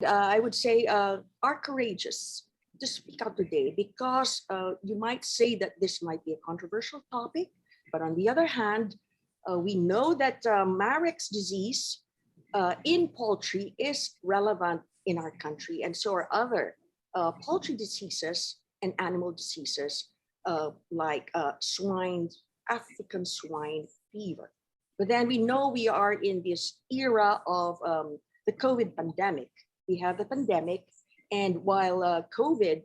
I would say are courageous to speak out today because you might say that this might be a controversial topic, but on the other hand, we know that Marek's disease in poultry is relevant in our country, and so are other poultry diseases and animal diseases like swine, African swine fever. But then we know we are in this era of the COVID pandemic. We have the pandemic, and while COVID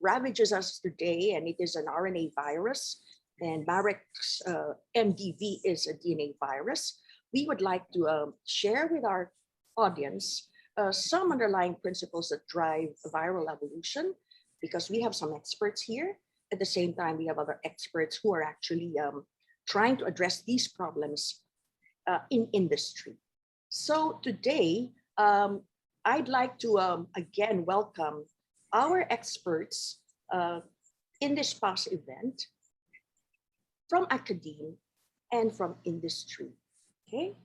ravages us today, and it is an RNA virus, and Marek's MDV is a DNA virus, we would like to share with our audience some underlying principles that drive viral evolution, because we have some experts here. At the same time, we have other experts who are actually trying to address these problems in industry. So today, I'd like to again welcome our experts in this PAASE event from academia and from industry, okay?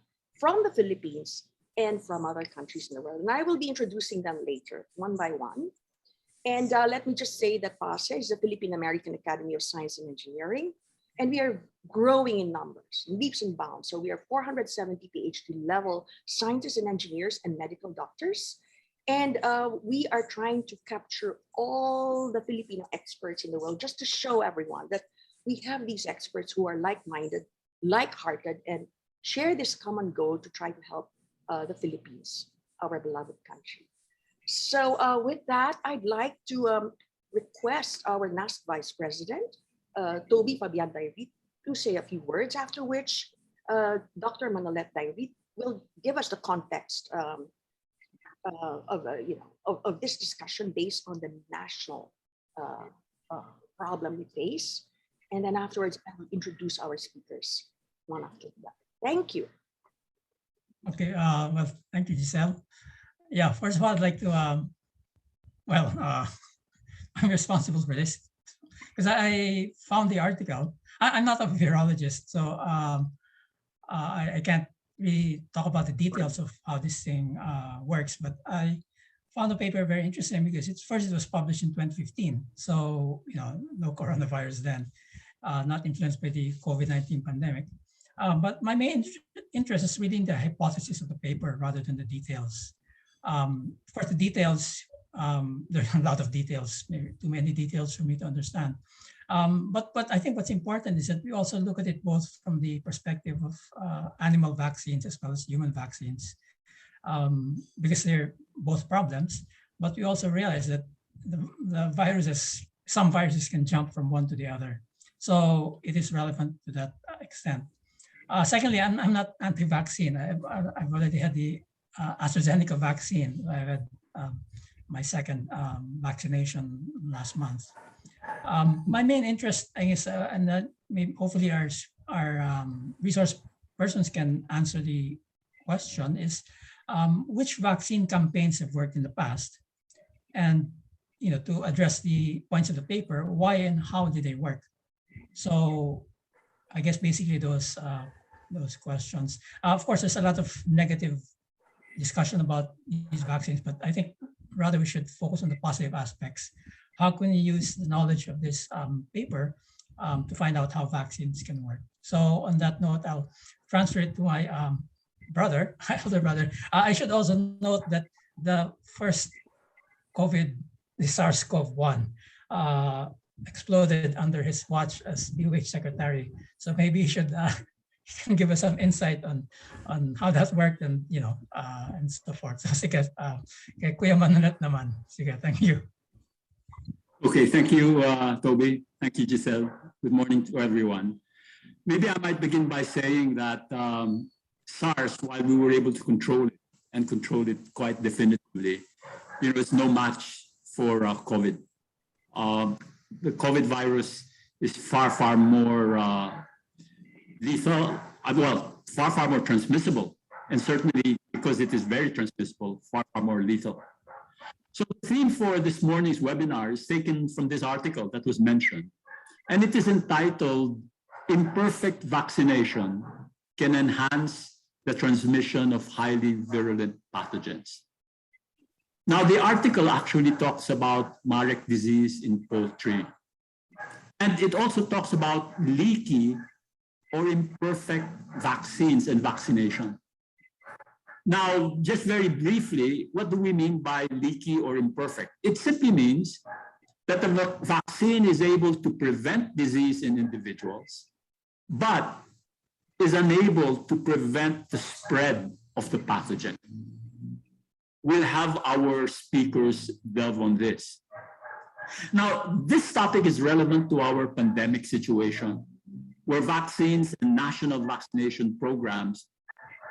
From the Philippines and from other countries in the world. And I will be introducing them later, one by one. And let me just say that PAASE is the Philippine American Academy of Science and Engineering, and we are growing in numbers, in leaps and bounds. So we are 470 PhD level scientists and engineers and medical doctors. And we are trying to capture all the Filipino experts in the world just to show everyone that we have these experts who are like-minded, like-hearted, and share this common goal to try to help the Philippines, our beloved country. So with that, I'd like to request our NASC Vice President, Toby Fabian Dairit, to say a few words, after which Dr. Manolete Dairit will give us the context of this discussion based on the national problem we face. And then afterwards, I will introduce our speakers one after the other. Thank you. Okay, well, thank you, Giselle. Yeah, first of all, I'd like to, I'm responsible for this because I found the article. I'm not a virologist, so I can't really talk about the details of how this thing works, but I found the paper very interesting because it was published in 2015. So, no coronavirus then, not influenced by the COVID-19 pandemic. But my main interest is reading the hypothesis of the paper rather than the details. For the details, there are a lot of details, maybe too many details for me to understand. But I think what's important is that we also look at it both from the perspective of animal vaccines as well as human vaccines, because they're both problems. But we also realize that the viruses, some viruses can jump from one to the other. So it is relevant to that extent. Secondly, I'm not anti-vaccine. I've already had the AstraZeneca vaccine. I had my second vaccination last month. My main interest, I guess, and maybe hopefully our resource persons can answer the question, is which vaccine campaigns have worked in the past, and to address the points of the paper, why and how did they work? So, I guess basically those questions. Of course, there's a lot of negative discussion about these vaccines, but I think rather we should focus on the positive aspects. How can you use the knowledge of this paper to find out how vaccines can work? So on that note, I'll transfer it to my brother, my older brother. I should also note that the first COVID, the SARS-CoV-1, exploded under his watch as DOH secretary. So maybe he should give us some insight on how that worked and and so forth. So sige, kay Kuya Manolete naman. Sige, thank you. Okay, thank you, Toby. Thank you, Giselle. Good morning to everyone. Maybe I might begin by saying that SARS, while we were able to control it and control it quite definitively, it's no match for COVID. The COVID virus is far, far more lethal, far, far more transmissible, and certainly because it is very transmissible, far, far more lethal. So the theme for this morning's webinar is taken from this article that was mentioned, and it is entitled, "Imperfect Vaccination Can Enhance the Transmission of Highly Virulent Pathogens." Now, the article actually talks about Marek disease in poultry. And it also talks about leaky or imperfect vaccines and vaccination. Now, just very briefly, what do we mean by leaky or imperfect? It simply means that the vaccine is able to prevent disease in individuals, but is unable to prevent the spread of the pathogen. We'll have our speakers delve on this. Now, this topic is relevant to our pandemic situation, where vaccines and national vaccination programs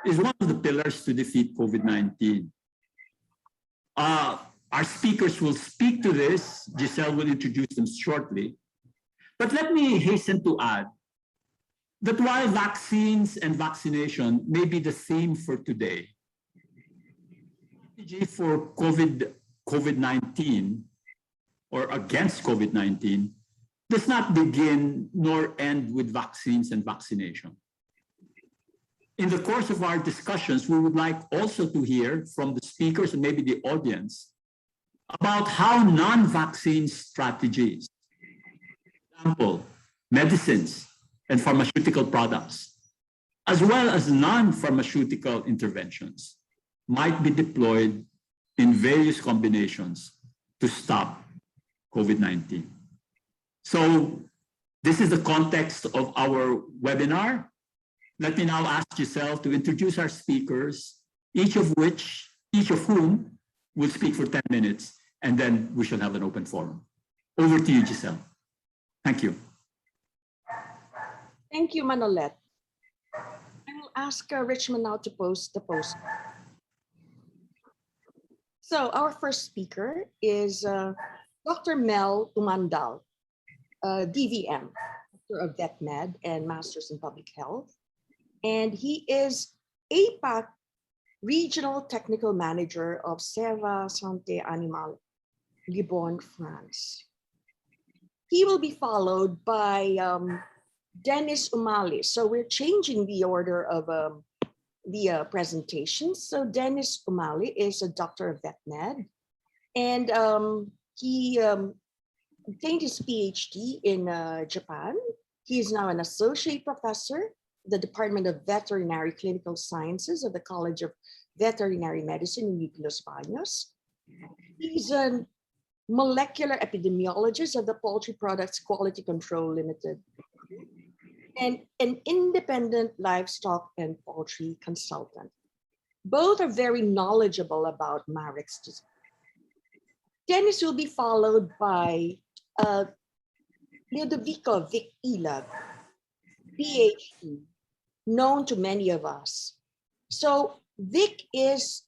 is one of the pillars to defeat COVID-19. Our speakers will speak to this. Giselle will introduce them shortly. But let me hasten to add that while vaccines and vaccination may be the theme for today, strategy for COVID-19 or against COVID-19 does not begin nor end with vaccines and vaccination. In the course of our discussions, we would like also to hear from the speakers and maybe the audience about how non-vaccine strategies, for example, medicines and pharmaceutical products, as well as non-pharmaceutical interventions, might be deployed in various combinations to stop COVID-19. So this is the context of our webinar. Let me now ask Giselle to introduce our speakers, each of whom will speak for 10 minutes, and then we shall have an open forum. Over to you, Giselle. Thank you. Thank you, Manolet. I will ask Richmond now to post the post. So our first speaker is Dr. Mel Umandal, DVM, Doctor of Vet Med and Masters in Public Health. And he is APAC Regional Technical Manager of Serva Santé Animale, Libourne, France. He will be followed by Dennis Umali. So we're changing the order of the presentations. So Dennis Umali is a doctor of vet med, and he obtained his PhD in Japan. He is now an associate professor at the Department of Veterinary Clinical Sciences of the College of Veterinary Medicine in Los Baños. He's a molecular epidemiologist of the Poultry Products Quality Control Limited and an independent livestock and poultry consultant. Both are very knowledgeable about Marek's disease. Dennis will be followed by Ludovico Vic Ilag, PhD, known to many of us. So Vic is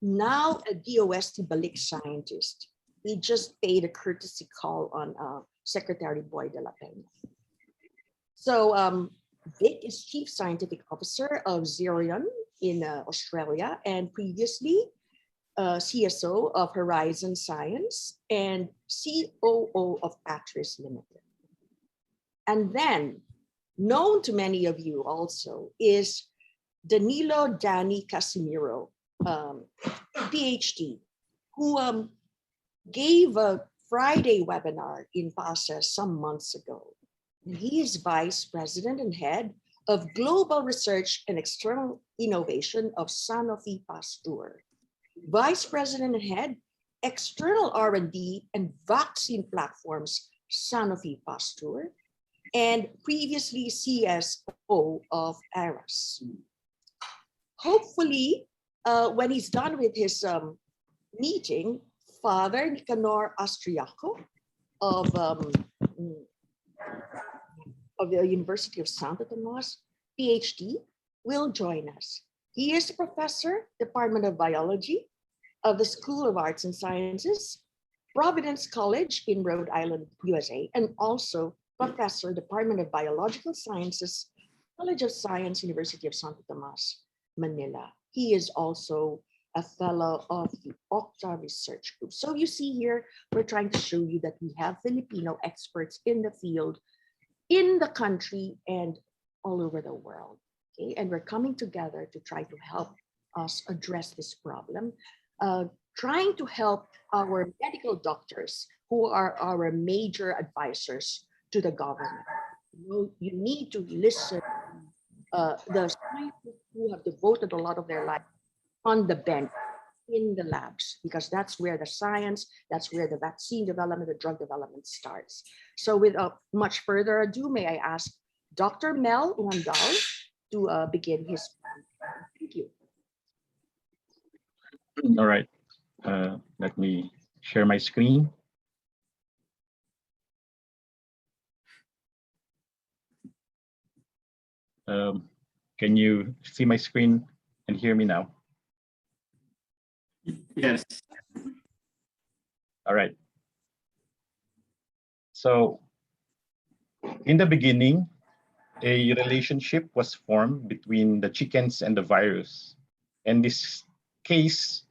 now a DOST Balik scientist. He just paid a courtesy call on Secretary Boy de la Peña. So Vic is Chief Scientific Officer of Xerion in Australia, and previously CSO of Horizon Science and COO of Patris Limited. And then, known to many of you also, is Danilo Danny Casimiro, PhD, who gave a Friday webinar in PAASE some months ago. He is Vice President and Head of Global Research and External Innovation of Sanofi Pasteur. Vice President and Head, External R&D and Vaccine Platforms, Sanofi Pasteur, and previously CSO of ARAS. Hopefully, when he's done with his meeting, Father Nicanor Austriaco of the University of Santo Tomas, PhD, will join us. He is a professor, Department of Biology of the School of Arts and Sciences, Providence College in Rhode Island, USA, and also professor, Department of Biological Sciences, College of Science, University of Santo Tomas, Manila. He is also a fellow of the Octa Research Group. So you see here, we're trying to show you that we have Filipino experts in the field, in the country and all over the world. Okay, and we're coming together to try to help us address this problem. trying to help our medical doctors who are our major advisors to the government. You need to listen the scientists who have devoted a lot of their life on the bench in the labs, because that's where the science, that's where the vaccine development, the drug development starts. So without much further ado, may I ask Dr. Mel Wandal to begin his. Thank you. All right, let me share my screen. Can you see my screen and hear me now? Yes. All right. So in the beginning, a relationship was formed between the chickens and the virus. In this case,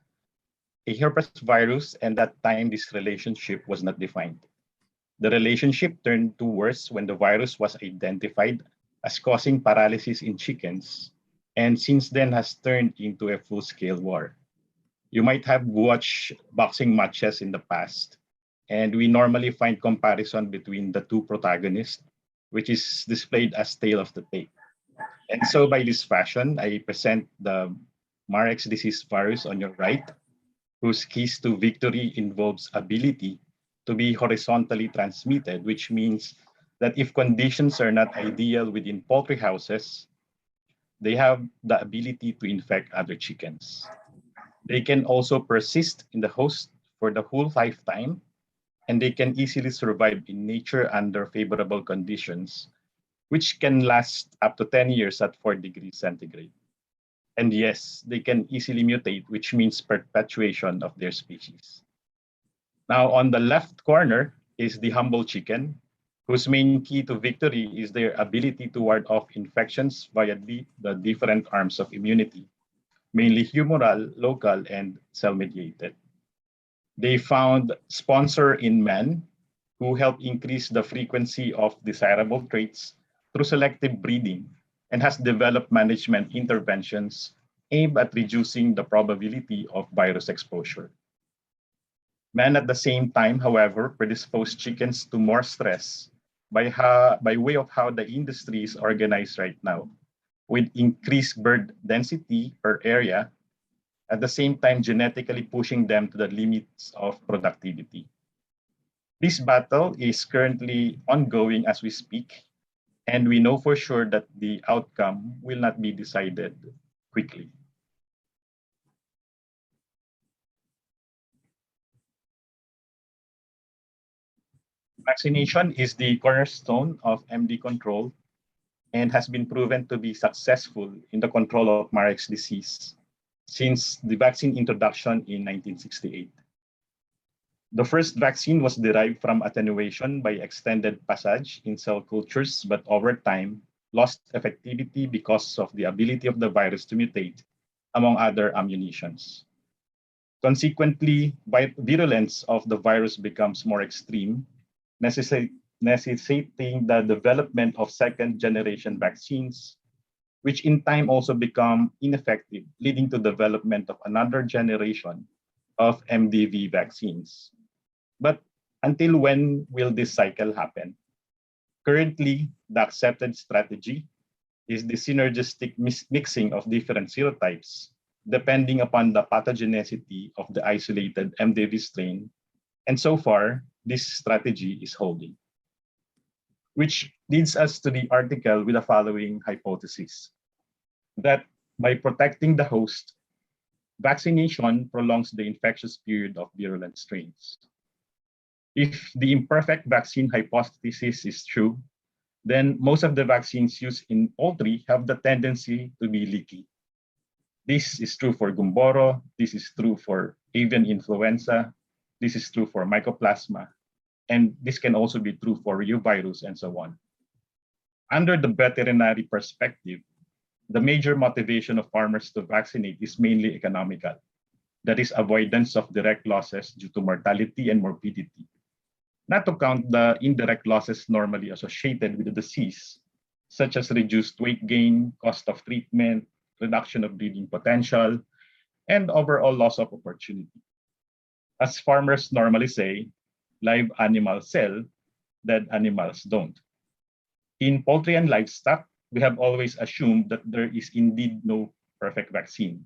a herpes virus, and that time this relationship was not defined. The relationship turned to worse when the virus was identified as causing paralysis in chickens, and since then has turned into a full-scale war. You might have watched boxing matches in the past, and we normally find comparison between the two protagonists, which is displayed as tail of the tape. And so by this fashion, I present the Marek's disease virus on your right, whose keys to victory involves ability to be horizontally transmitted, which means that if conditions are not ideal within poultry houses, they have the ability to infect other chickens. They can also persist in the host for the whole lifetime, and they can easily survive in nature under favorable conditions, which can last up to 10 years at 4 degrees centigrade. And yes, they can easily mutate, which means perpetuation of their species. Now, on the left corner is the humble chicken, whose main key to victory is their ability to ward off infections via the different arms of immunity, mainly humoral, local, and cell-mediated. They found sponsor in men who help increase the frequency of desirable traits through selective breeding, and has developed management interventions aimed at reducing the probability of virus exposure. Men at the same time, however, predispose chickens to more stress by way of how the industry is organized right now, with increased bird density per area, at the same time genetically pushing them to the limits of productivity. This battle is currently ongoing as we speak, and we know for sure that the outcome will not be decided quickly. Vaccination is the cornerstone of MD control and has been proven to be successful in the control of Marek's disease since the vaccine introduction in 1968. The first vaccine was derived from attenuation by extended passage in cell cultures, but over time lost effectivity because of the ability of the virus to mutate, among other ammunitions. Consequently, virulence of the virus becomes more extreme, necessitating the development of second-generation vaccines, which in time also become ineffective, leading to development of another generation of MDV vaccines. But until when will this cycle happen? Currently, the accepted strategy is the synergistic mixing of different serotypes, depending upon the pathogenicity of the isolated MDV strain. And so far, this strategy is holding. Which leads us to the article with the following hypothesis: that by protecting the host, vaccination prolongs the infectious period of virulent strains. If the imperfect vaccine hypothesis is true, then most of the vaccines used in poultry have the tendency to be leaky. This is true for Gumboro, this is true for avian influenza, this is true for Mycoplasma, and this can also be true for Uvirus and so on. Under the veterinary perspective, the major motivation of farmers to vaccinate is mainly economical. That is avoidance of direct losses due to mortality and morbidity. Not to count the indirect losses normally associated with the disease, such as reduced weight gain, cost of treatment, reduction of breeding potential, and overall loss of opportunity. As farmers normally say, live animals sell, dead animals don't. In poultry and livestock, we have always assumed that there is indeed no perfect vaccine.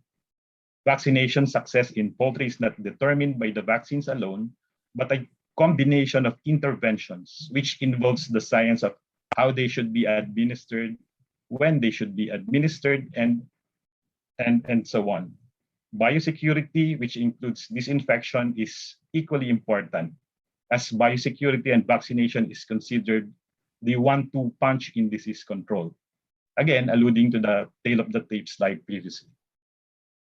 Vaccination success in poultry is not determined by the vaccines alone, but a combination of interventions, which involves the science of how they should be administered, when they should be administered, and so on. Biosecurity, which includes disinfection, is equally important, as biosecurity and vaccination is considered the 1-2 punch in disease control. Again, alluding to the tail of the tape slide previously.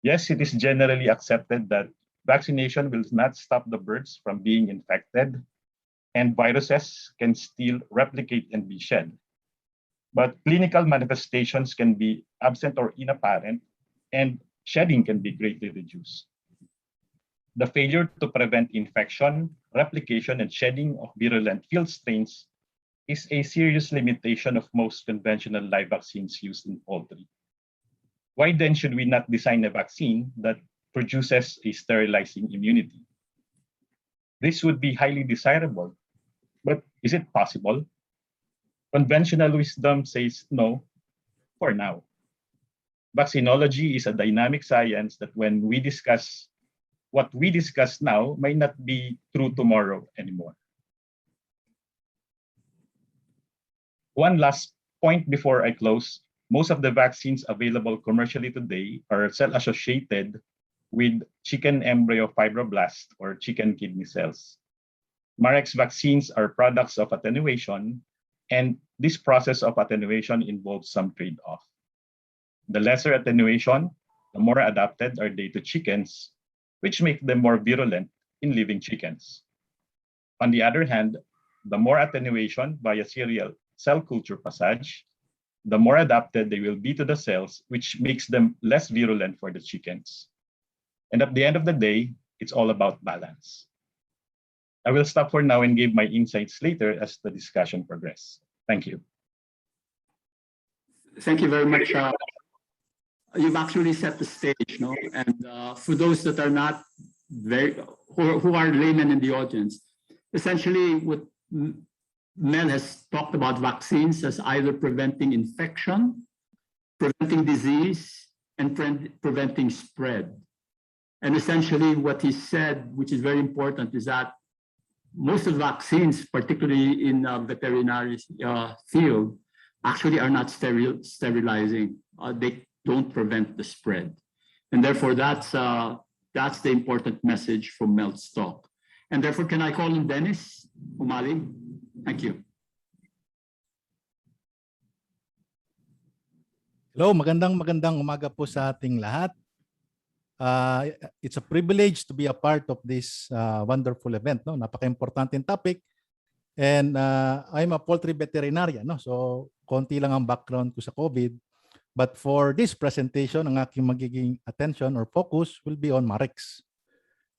Yes, it is generally accepted that vaccination will not stop the birds from being infected, and viruses can still replicate and be shed. But clinical manifestations can be absent or inapparent, and shedding can be greatly reduced. The failure to prevent infection, replication, and shedding of virulent field strains is a serious limitation of most conventional live vaccines used in poultry. Why then should we not design a vaccine that produces a sterilizing immunity? This would be highly desirable, but is it possible? Conventional wisdom says no, for now. Vaccinology is a dynamic science that when we discuss what we discuss now might not be true tomorrow anymore. One last point before I close. Most of the vaccines available commercially today are cell-associated with chicken embryo fibroblasts or chicken kidney cells. Marek's vaccines are products of attenuation, and this process of attenuation involves some trade-off. The lesser attenuation, the more adapted are they to chickens, which make them more virulent in living chickens. On the other hand, the more attenuation via serial cell culture passage, the more adapted they will be to the cells, which makes them less virulent for the chickens. And at the end of the day, it's all about balance. I will stop for now and give my insights later as the discussion progresses. Thank you. Thank you very much. You've actually set the stage, no? And for those that are not who are laymen in the audience, essentially what Mel has talked about vaccines as either preventing infection, preventing disease, and preventing spread. And essentially what he said, which is very important, is that most of the vaccines, particularly in the veterinary field, actually are not sterilizing. They don't prevent the spread. And therefore that's the important message from Mel's talk. And therefore, can I call on Dennis Umali? Thank you. Hello, magandang umaga po sa ating lahat. It's a privilege to be a part of this wonderful event. No? Napaka-importanting topic. And I'm a poultry veterinarian. No? So, konti lang ang background ko sa COVID. But for this presentation, ang aking magiging attention or focus will be on Marek's.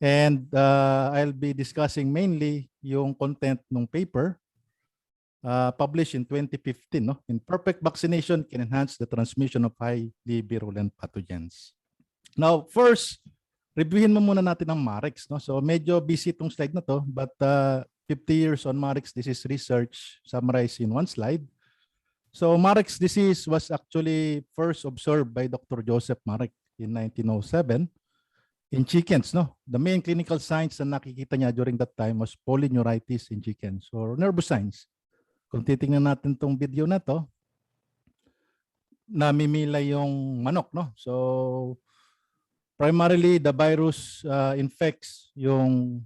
And I'll be discussing mainly yung content ng paper published in 2015, no? Imperfect vaccination can enhance the transmission of highly virulent pathogens. Now, first, reviewin mo muna natin ang Marek's, no? So medyo busy itong slide na to, but 50 years on Marek's, this is research summarized in one slide. So Marek's disease was actually first observed by Dr. Joseph Marek in 1907 in chickens, no? The main clinical signs na nakikita niya during that time was polyneuritis in chickens or nervous signs. Kung titingnan natin tong video na to, namimila yung manok, no? So primarily the virus infects yung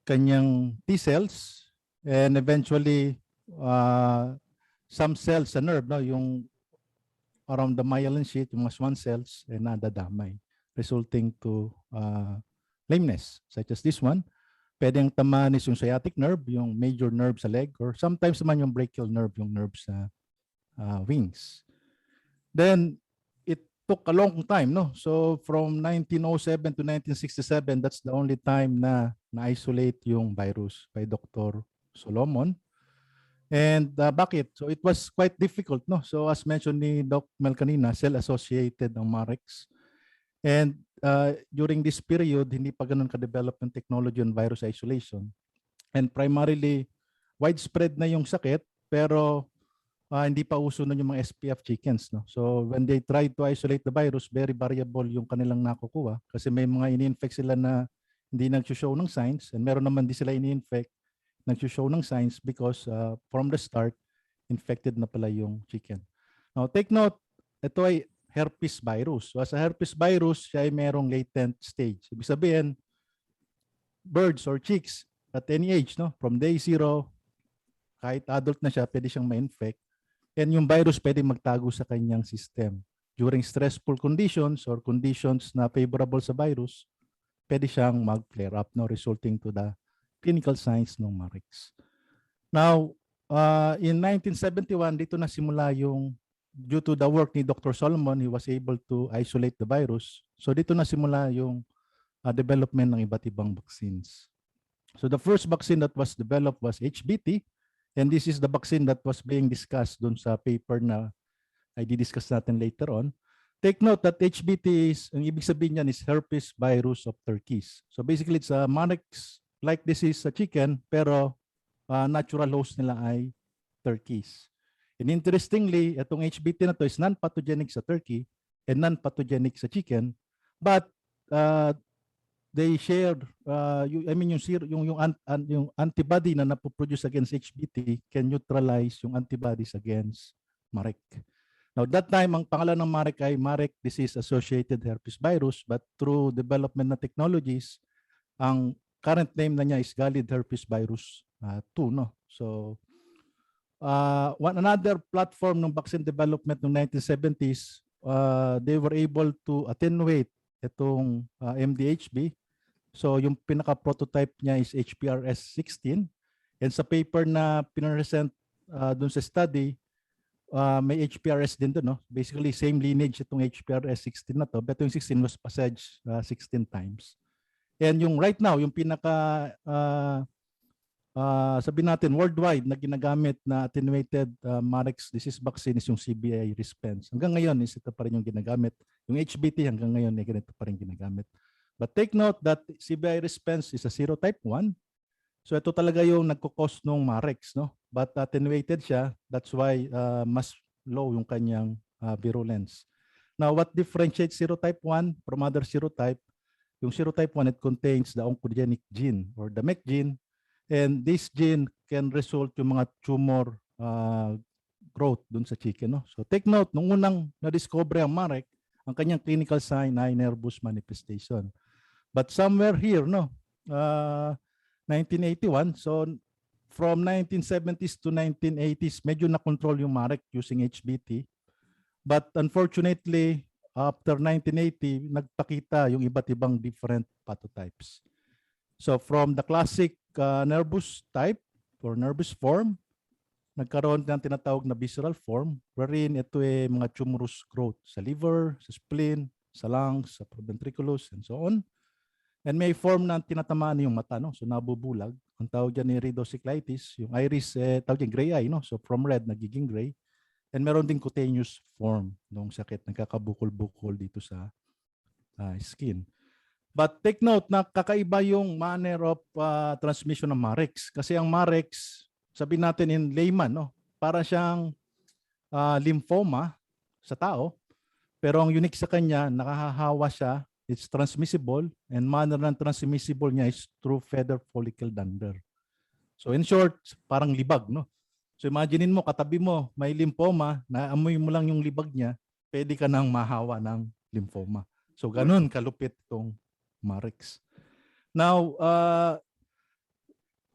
kanyang T cells and eventually some cells sa nerve, no? Yung around the myelin sheath, yung mga Schwann cells ay nadadamay, resulting to lameness, such as this one. Pwedeng tamaan is yung sciatic nerve, yung major nerve sa leg, or sometimes naman yung brachial nerve, yung nerve sa wings. Then, it took a long time, no? So, from 1907 to 1967, that's the only time na na-isolate yung virus by Dr. Solomon. And bakit? So, it was quite difficult, no? So, as mentioned ni Doc Mel kanina, cell-associated ang Marek's. And during this period, hindi pa ganun ka-develop yung technology on virus isolation. And primarily, widespread na yung sakit, pero hindi pa uso na yung mga SPF chickens. No? So when they try to isolate the virus, very variable yung kanilang nakukuha kasi may mga ini-infect sila na hindi nag-show ng signs and meron naman di sila ini-infect nag-show ng signs because from the start, infected na pala yung chicken. Now take note, ito ay herpes virus. So as a herpes virus, siya ay merong latent stage. Ibig sabihin, birds or chicks at any age, no, from day 0, kahit adult na siya, pwede siyang ma-infect. And yung virus pwede magtago sa kanyang system. During stressful conditions or conditions na favorable sa virus, pwede siyang mag-flare up, no, resulting to the clinical signs ng Marek's. Now, in 1971, dito na simula yung, due to the work ni Dr. Solomon, he was able to isolate the virus. So dito na simula yung development ng iba't ibang vaccines. So the first vaccine that was developed was HBT, and this is the vaccine that was being discussed dun sa paper na I di-discuss natin later on. Take note that HBT is, ang ibig sabihin niyan is herpes virus of turkeys. So basically it's a Marek's-like disease sa chicken, pero natural host nila ay turkeys. And interestingly, itong HBT na to is non-pathogenic sa turkey and non-pathogenic sa chicken, but they shared, yung antibody na napoproduce against HBT can neutralize yung antibodies against Marek. Now, that time, ang pangalan ng Marek ay Marek disease-associated herpes virus, but through development na technologies, ang current name na niya is Gallid herpes virus 2. No? So, another platform ng vaccine development ng 1970s, they were able to attenuate itong MDHB. So, yung pinaka-prototype niya is HPRS-16. And sa paper na pinresent dun sa study, may HPRS din doon, no? Basically, same lineage itong HPRS-16 na to, but yung 16 was passaged 16 times. And yung right now, yung pinaka, sabi natin, worldwide na ginagamit na attenuated Marek's disease vaccine is yung CBI Response. Hanggang ngayon, is ito pa rin yung ginagamit. Yung HBT hanggang ngayon, ay ganito pa rin ginagamit. But take note that CBI Response is a serotype 1. So ito talaga yung nagkukos ng Marek's, no? But attenuated siya, that's why mas low yung kanyang virulence. Now, what differentiates serotype 1 from other serotype? Yung serotype 1, it contains the oncogenic gene or the MEK gene, and this gene can result yung mga tumor growth dun sa chicken, no? So take note, nung unang na-discover ang Marek, ang kanyang clinical sign ay nervous manifestation. But somewhere here, no, 1981, so from 1970s to 1980s, medyo na-control yung Marek using HBT. But unfortunately, after 1980, nagpakita yung iba't ibang different pathotypes. So from the classic nervous type or nervous form, nagkaroon ng tinatawag na visceral form, wherein ito ay mga tumorous growth sa liver, sa spleen, sa lungs, sa ventriculus, and so on. And may form na tinatamaan yung mata, no? So nabubulag. Ang tawag dyan ni rhidocyclitis, yung iris, tawag dyan gray eye, no? So from red, nagiging gray. And meron din cutaneous form ng sakit, nagkakabukol-bukol dito sa skin. But take note na kakaiba yung manner of transmission ng Marek's. Kasi ang Marek's, sabihin natin in layman, no? Para siyang lymphoma sa tao. Pero ang unique sa kanya, nakahahawa siya. It's transmissible, and manner ng transmissible niya is through feather follicle dander. So in short, parang libag, no? So imaginein mo, katabi mo, may lymphoma, naamoy mo lang yung libag niya, pwede ka nang mahawa ng lymphoma. So ganun kalupit itong Marek's. Now,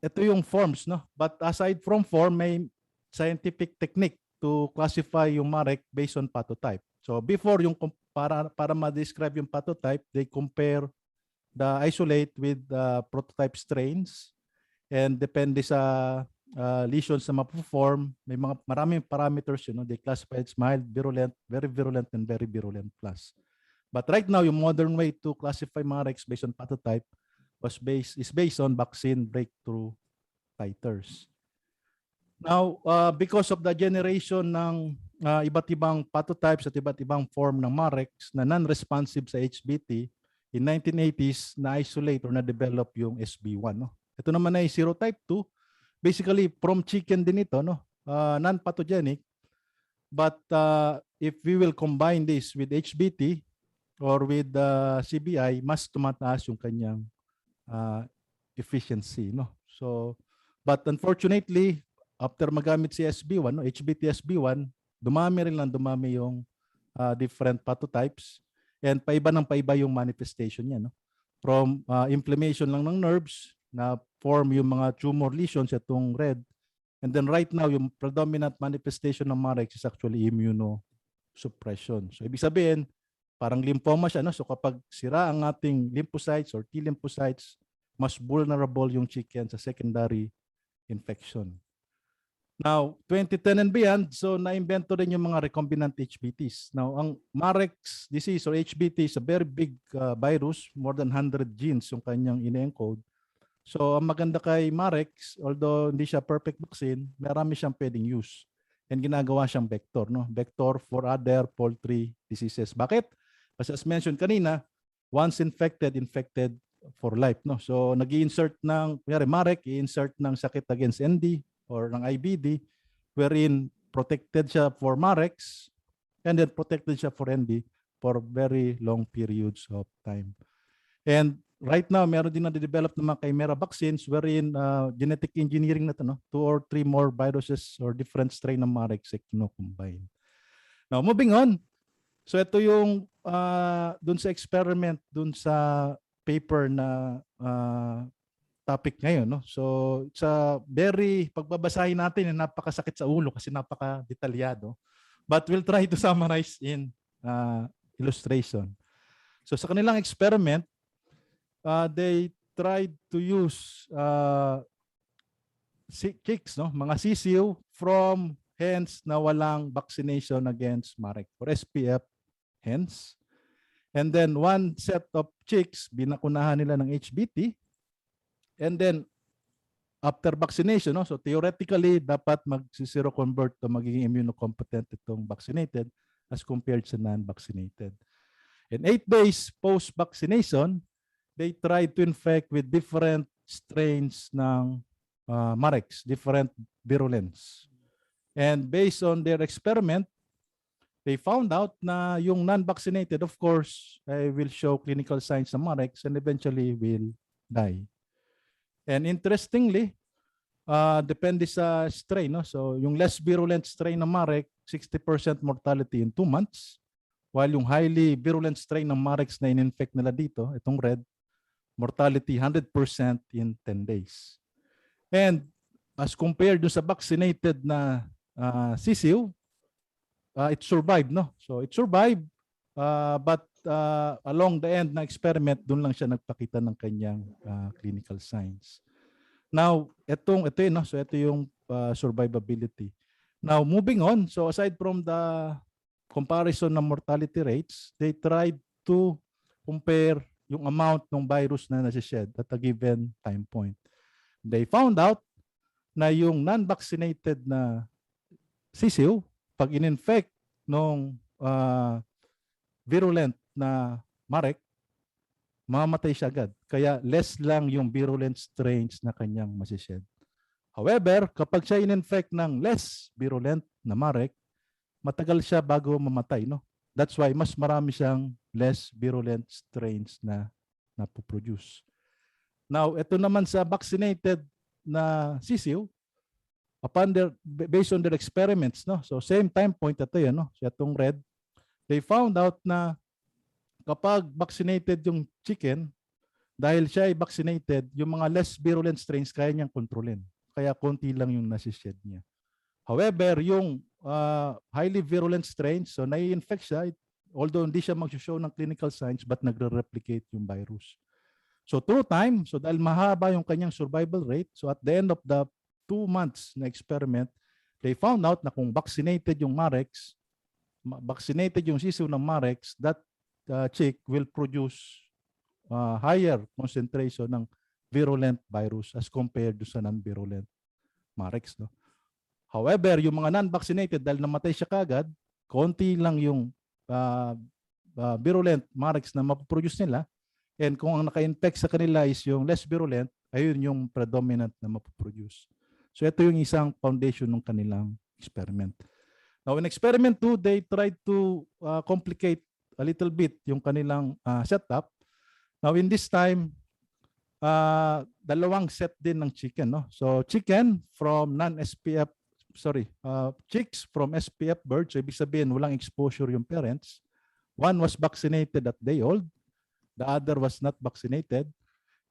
ito yung forms, no? But aside from form, may scientific technique to classify yung Marek based on pathotype. So before yung para ma-describe yung pathotype, they compare the isolate with prototype strains, and depende sa lesions na ma-perform, may mga maraming parameters, you know, they classify as mild, virulent, and very virulent plus. But right now, yung modern way to classify Marek's based on pathotype is based on vaccine breakthrough titers. Now, because of the generation ng iba't ibang pathotypes at iba't ibang form ng Marek's na non-responsive sa HBT, in 1980s na-isolate or na-develop yung SB1. No? Ito naman ay serotype 2. Basically, from chicken din ito, no? Non-pathogenic. But if we will combine this with HBT or with CBI, mas tumataas yung kanyang efficiency. No? So, but unfortunately, after magamit si SB1, no, HBT SB1, dumami yung different pathotypes and paiba ng paiba yung manifestation niya. No? From inflammation lang ng nerves na form yung mga tumor lesions, itong red. And then right now, yung predominant manifestation ng Marek is actually immunosuppression. So ibig sabihin, parang lymphoma siya. No? So kapag sira ang ating lymphocytes or T lymphocytes, mas vulnerable yung chicken sa secondary infection. Now, 2010 and beyond, so na-invento rin yung mga recombinant HBTs. Now, ang Marek's disease or HBT is a very big virus, more than 100 genes yung kanyang ine-encode. So, ang maganda kay Marek's, although hindi siya perfect vaccine, marami siyang pwedeng use. And ginagawa siyang vector, no? Vector for other poultry diseases. Bakit? Kasi as mentioned kanina, once infected, infected for life, no? So, nag-i-insert ng, kunyari Marek, i-insert ng sakit against ND, or ng IBD, wherein protected siya for Marek's and then protected siya for ND for very long periods of time. And right now, meron din na-develop ng mga chimera vaccines wherein genetic engineering na ito, no? 2 or 3 more viruses or different strain ng Marek's combine. Now, moving on. So ito yung dun sa experiment, dun sa paper na topic ngayon, no? So, it's a very, pagbabasahin natin, napakasakit sa ulo kasi napaka-detalyado. But we'll try to summarize in illustration. So, sa kanilang experiment, they tried to use chicks, no? Mga sisiw from hens na walang vaccination against Marek or SPF hens. And then, one set of chicks, binakunahan nila ng HBT. And then, after vaccination, no? So theoretically, dapat mag-seroconvert to magiging immunocompetent itong vaccinated as compared sa non-vaccinated. And 8 days post-vaccination, they tried to infect with different strains ng Marek's, different virulence. And based on their experiment, they found out na yung non-vaccinated, of course, will show clinical signs ng Marek's and eventually will die. And interestingly, depende sa strain, no? So yung less virulent strain ng Marek, 60% mortality in 2 months, while yung highly virulent strain ng Marek's na in-infect nila dito, itong red, mortality 100% in 10 days. And as compared dun sa vaccinated na sisiw, it survived, no? So it survived, but along the end na experiment, dun lang siya nagpakita ng kanyang clinical signs. Now, ito yun, no? So ito yung survivability. Now, moving on, so aside from the comparison ng mortality rates, they tried to compare yung amount ng virus na nasi-shed at a given time point. They found out na yung non-vaccinated na sisiw, pag in-infect nung virulent na Marek, mamatay siya agad. Kaya less lang yung virulent strains na kanyang masished. However, kapag siya in-infect ng less virulent na Marek, matagal siya bago mamatay, no? That's why mas marami siyang less virulent strains na napoproduce. Now, ito naman sa vaccinated na sisiw, based on their experiments, no? So same time point ito yan, no? So itong red, they found out na kapag vaccinated yung chicken, dahil siya ay vaccinated, yung mga less virulent strains kaya niyang kontrolin. Kaya konti lang yung nasi-shed niya. However, yung highly virulent strains, so nai-infect siya, although hindi siya mag-show ng clinical signs, but nagre-replicate yung virus. So through time, so dahil mahaba yung kanyang survival rate, so at the end of the 2 months na experiment, they found out na kung vaccinated yung Marek's, vaccinated yung sisiw ng Marek's, that chick will produce higher concentration ng virulent virus as compared sa non-virulent Marek's, no? However, yung mga non-vaccinated, dahil namatay siya kagad, konti lang yung virulent Marek's na mapoproduce nila, And kung ang naka-infect sa kanila is yung less virulent, ayun yung predominant na mapoproduce. So ito yung isang foundation ng kanilang experiment. Now in experiment 2, they tried to complicate a little bit yung kanilang setup. Now in this time, dalawang set din ng chicken. No? So chicken from non-SPF, chicks from SPF birds, so ibig sabihin walang exposure yung parents. One was vaccinated at day old, the other was not vaccinated.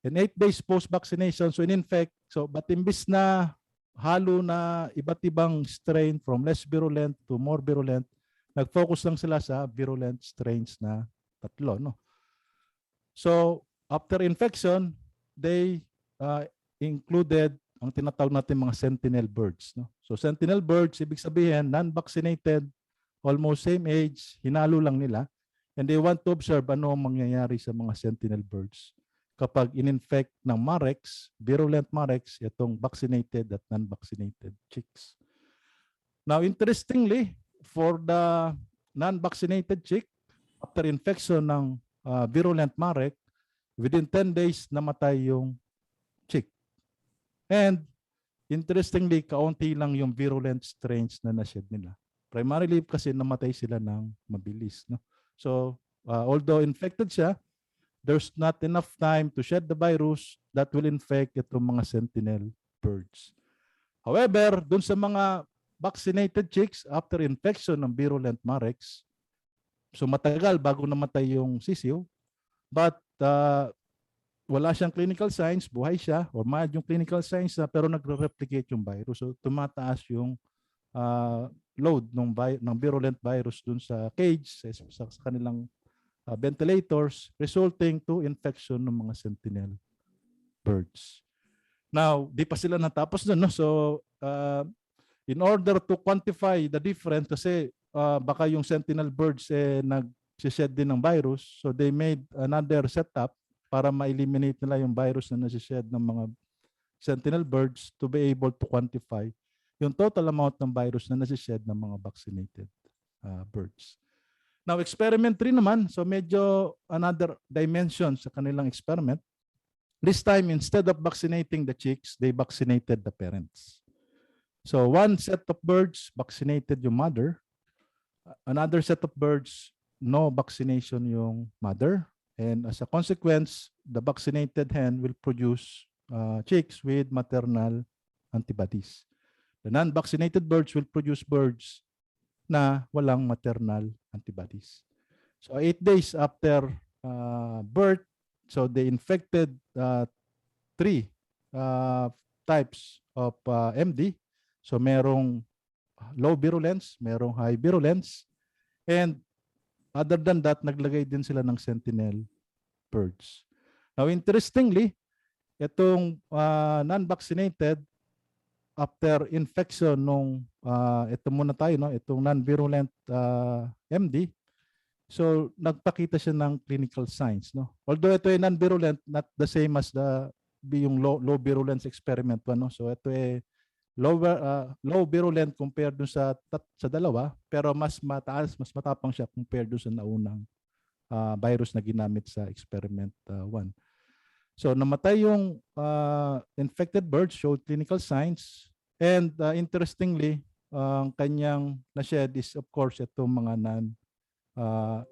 And 8 days post-vaccination, so in fact, but imbis na halo na iba't ibang strain from less virulent to more virulent, nag-focus lang sila sa virulent strains na tatlo. No? So after infection, they included ang tinatawag natin mga sentinel birds. No? So sentinel birds, ibig sabihin, non-vaccinated, almost same age, hinalo lang nila. And they want to observe ano ang mangyayari sa mga sentinel birds kapag in-infect ng Marex, virulent Marex, itong vaccinated at non-vaccinated chicks. Now, interestingly, for the non-vaccinated chick, after infection ng virulent Marek, within 10 days, namatay yung chick. And interestingly, kaunti lang yung virulent strains na nashed nila. Primarily kasi namatay sila ng mabilis. No? So, although infected siya, there's not enough time to shed the virus that will infect itong mga sentinel birds. However, dun sa mga vaccinated chicks, after infection ng virulent Marex, so matagal bago namatay yung sisiw, but wala siyang clinical signs, buhay siya, or mild yung clinical signs na pero nagre-replicate yung virus. So tumataas yung load ng virulent virus dun sa cage, sa kanilang ventilators, resulting to infection ng mga sentinel birds. Now, di pa sila natapos dun. No? So, in order to quantify the difference, kasi baka yung sentinel birds nag-shed din ng virus, so they made another setup para ma-eliminate nila yung virus na nasi-shed ng mga sentinel birds to be able to quantify yung total amount ng virus na nasi-shed ng mga vaccinated birds. Now, experiment 3 naman, so medyo another dimension sa kanilang experiment. This time, instead of vaccinating the chicks, they vaccinated the parents. So one set of birds vaccinated yung mother. Another set of birds, no vaccination yung mother. And as a consequence, the vaccinated hen will produce chicks with maternal antibodies. The non-vaccinated birds will produce birds na walang maternal antibodies. So 8 days after birth, so they infected 3 types of MD. So merong low virulence, merong high virulence, and other than that, naglagay din sila ng sentinel birds. Now, interestingly, itong non-vaccinated, after infection nung, ito muna tayo, no? Itong non-virulent MD, so nagpakita siya ng clinical signs. No? Although ito ay non-virulent, not the same as yung low virulence experiment. No? So ito ay low virulent compared dun sa dalawa, pero mas mataas, mas matapang siya compared dun sa naunang virus na ginamit sa experiment 1. So namatay yung infected bird, showed clinical signs, and interestingly, ang kanyang na-shed is of course itong mga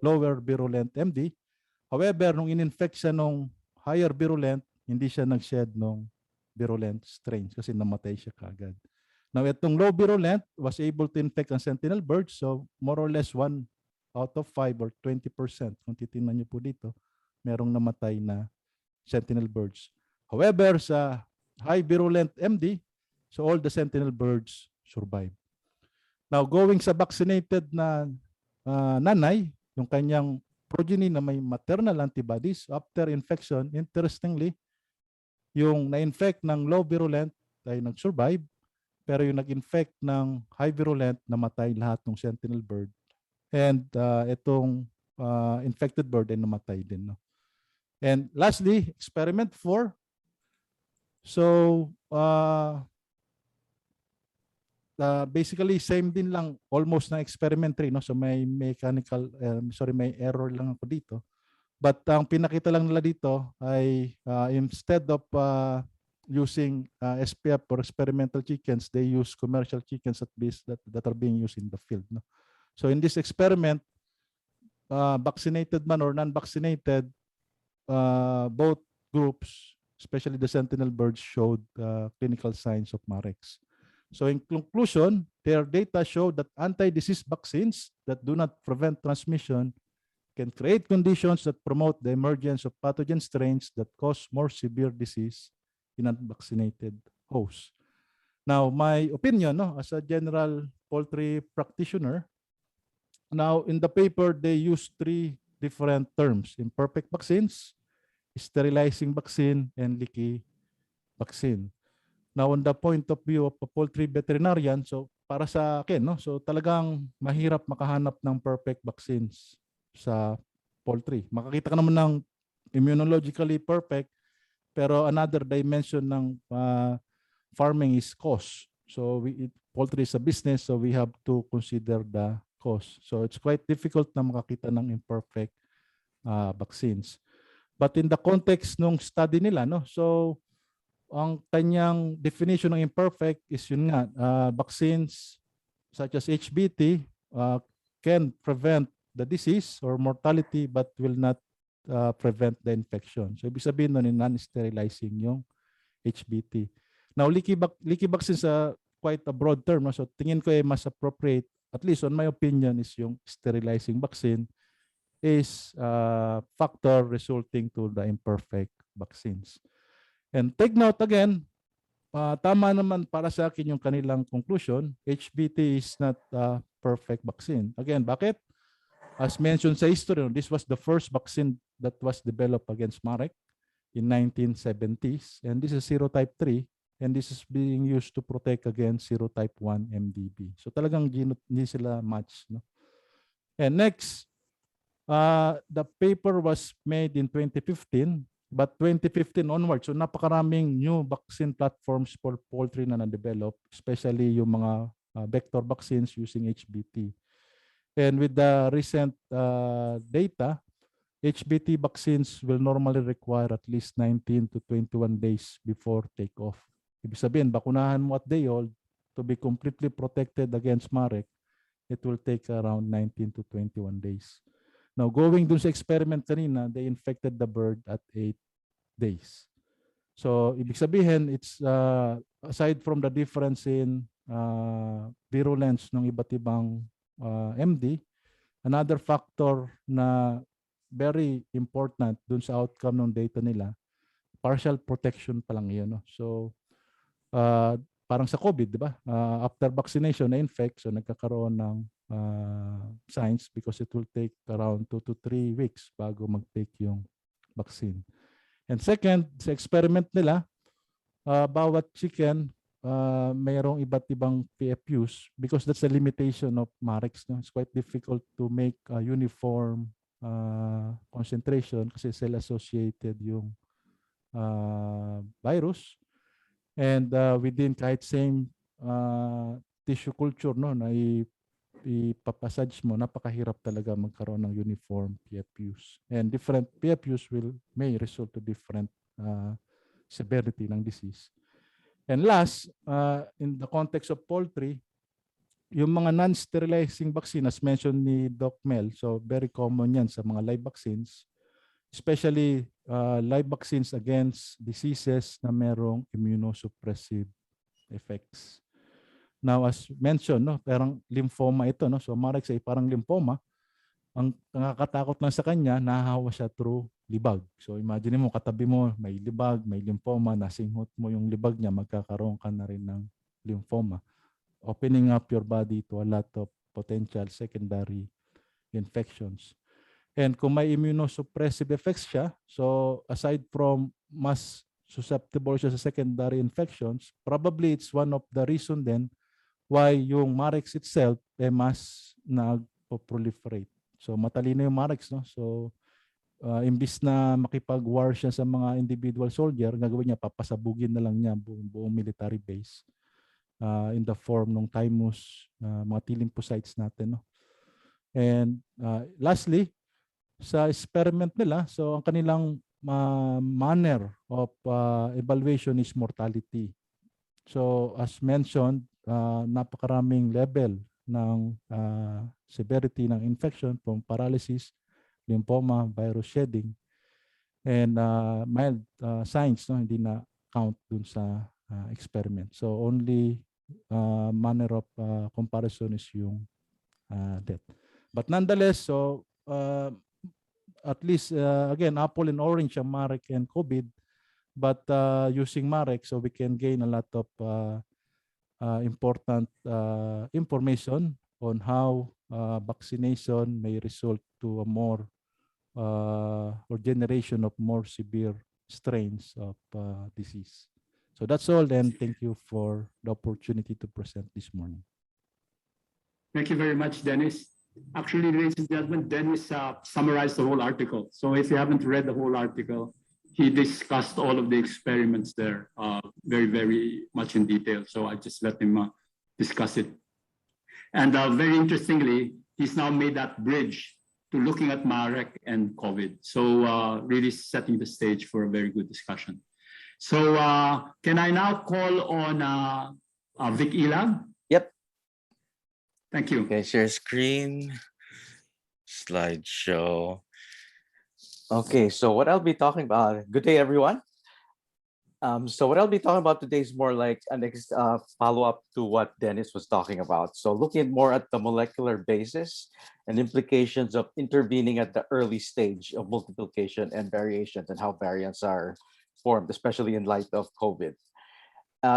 lower virulent MD. However, nung in-infect siya nung higher virulent, hindi siya nag-shed nung virulent strains kasi namatay siya kagad. Now, itong low virulent was able to infect ang sentinel birds, so more or less 1 out of 5 or 20%. Kung titingnan niyo po dito, merong namatay na sentinel birds. However, sa high virulent MD, so all the sentinel birds survive. Now, going sa vaccinated na nanay, yung kanyang progeny na may maternal antibodies after infection, interestingly, yung na-infect ng low virulent ay nag-survive, pero yung nag-infect ng high virulent, namatay lahat ng sentinel bird. And itong infected bird ay namatay din. No? And lastly, experiment 4. So, basically, same din lang almost na experiment 3. No? So may mechanical, may error lang ako dito. But ang pinakita lang nila dito ay instead of using SPF for experimental chickens, they use commercial chickens that are being used in the field. No? So in this experiment, vaccinated man or non-vaccinated, both groups, especially the sentinel birds, showed clinical signs of Marek's. So in conclusion, their data show that anti-disease vaccines that do not prevent transmission can create conditions that promote the emergence of pathogen strains that cause more severe disease in unvaccinated hosts. Now, my opinion, no, as a general poultry practitioner, now in the paper, they use 3 different terms: imperfect vaccines, sterilizing vaccine, and leaky vaccine. Now, on the point of view of a poultry veterinarian, so para sa akin, no, so talagang mahirap makahanap ng perfect vaccines sa poultry. Makakita ka naman ng immunologically perfect, pero another dimension ng farming is cost. So poultry is a business, so we have to consider the cost. So it's quite difficult na makakita ng imperfect vaccines. But in the context ng study nila, no, so ang kanyang definition ng imperfect is yun nga, vaccines such as HBT can prevent the disease or mortality but will not prevent the infection. So ibig sabihin nun, non-sterilizing yung HBT. Now, leaky vaccines quite a broad term. No? So tingin ko mas appropriate, at least on my opinion, is yung sterilizing vaccine is factor resulting to the imperfect vaccines. And take note again, tama naman para sa akin yung kanilang conclusion, HBT is not a perfect vaccine. Again, bakit? As mentioned sa history, this was the first vaccine that was developed against Marek in 1970s. And this is serotype 3. And this is being used to protect against serotype 1 MDB. So talagang hindi sila match. No? And next, the paper was made in 2015. But 2015 onwards, so napakaraming new vaccine platforms for poultry na na-develop, especially yung mga vector vaccines using HBT. And with the recent data, HBT vaccines will normally require at least 19 to 21 days before takeoff. Ibig sabihin, bakunahan mo at day old to be completely protected against Marek, it will take around 19 to 21 days. Now, going dun sa experiment kanina, they infected the bird at 8 days. So, ibig sabihin, it's aside from the difference in virulence ng iba't ibang MD, another factor na very important dun sa outcome ng data nila, partial protection pa lang yun. No? So, parang sa COVID, di ba? After vaccination, na-infect, so nagkakaroon ng signs because it will take around 2 to 3 weeks bago mag-take yung vaccine. And second, sa experiment nila, bawat chicken, mayroong iba't ibang PFUs because that's the limitation of Marek's. No? It's quite difficult to make a uniform concentration kasi cell-associated yung virus. And within kahit same tissue culture, no, na ipapassage mo, napakahirap talaga magkaroon ng uniform PFUs. And different PFUs may result to different severity ng disease. And last, in the context of poultry, yung mga non-sterilizing vaccine, as mentioned ni Doc Mel, so very common yan sa mga live vaccines, especially live vaccines against diseases na merong immunosuppressive effects. Now, as mentioned, no, parang lymphoma ito. No? So, Marek ay parang lymphoma. Ang nakakatakot lang sa kanya, nahahawa siya through libag. So, imagine mo, katabi mo, may libag, may lymphoma, nasinghot mo yung libag niya, magkakaroon ka na rin ng lymphoma. Opening up your body to a lot of potential secondary infections. And kung may immunosuppressive effects siya, so aside from mas susceptible siya sa secondary infections, probably it's one of the reason then why yung Marek's itself mas nagpo-proliferate. So matalino yung Marek's, no? So imbis na makipag-war siya sa mga individual soldier, gagawin niya, papasabugin na lang niya buong military base in the form ng thymus, mga T lymphocytes natin, no? And lastly, sa experiment nila, so ang kanilang manner of evaluation is mortality. So as mentioned, napakaraming level ng severity ng infection from paralysis, lymphoma, virus shedding, and mild signs, no, hindi na count dun sa experiment. So only manner of comparison is yung death. But nonetheless, so at least again, apple and orange ang Marek and COVID, but using Marek, so we can gain a lot of important information on how vaccination may result to a more or generation of more severe strains of disease. So that's all, and thank you for the opportunity to present this morning. Thank you very much, Dennis. Actually, ladies and gentlemen, Dennis summarized the whole article. So if you haven't read the whole article, he discussed all of the experiments there very, very much in detail. So I just let him discuss it. And very interestingly, he's now made that bridge to looking at Marek and COVID. So really setting the stage for a very good discussion. So can I now call on Vic Ilag? Yep. Thank you. Okay, share screen, slideshow. Okay, so what I'll be talking about, good day everyone. So what I'll be talking about today is more like a next follow-up to what Dennis was talking about. So looking more at the molecular basis and implications of intervening at the early stage of multiplication and variations and how variants are formed, especially in light of COVID.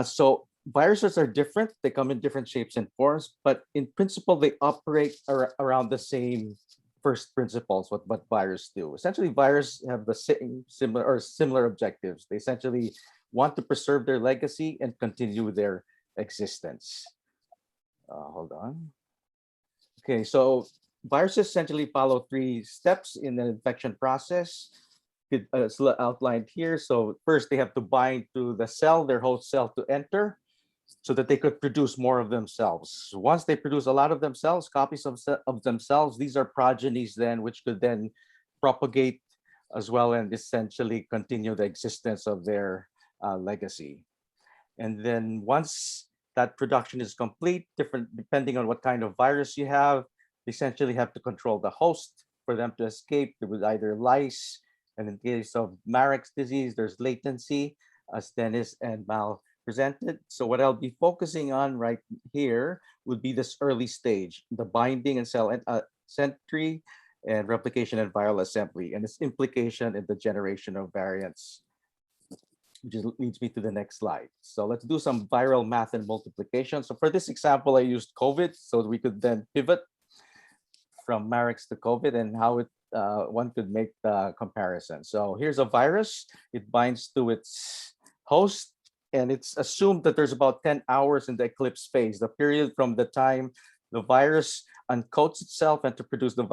So viruses are different. They come in different shapes and forms, but in principle, they operate around the same first principles, what viruses do. Essentially, viruses have the similar objectives. They essentially want to preserve their legacy and continue their existence. Hold on. Okay, so viruses essentially follow 3 steps in the infection process. It's outlined here. So first, they have to bind to the cell, their host cell, to enter, so that they could produce more of themselves. Once they produce a lot of themselves, copies of themselves, these are progenies then, which could then propagate as well and essentially continue the existence of their legacy. And then once that production is complete, depending on what kind of virus you have, they essentially have to control the host for them to escape. There was either lice, and in case of Marek's disease, there's latency, as Dennis and Mal presented. So what I'll be focusing on right here would be this early stage, the binding and cell entry and replication and viral assembly, and its implication in the generation of variants, which leads me to the next slide. So let's do some viral math and multiplication. So for this example, I used COVID, so we could then pivot from Marek's to COVID and how it one could make the comparison. So here's a virus. It binds to its host, and it's assumed that there's about 10 hours in the eclipse phase, the period from the time the virus uncoats itself and to produce the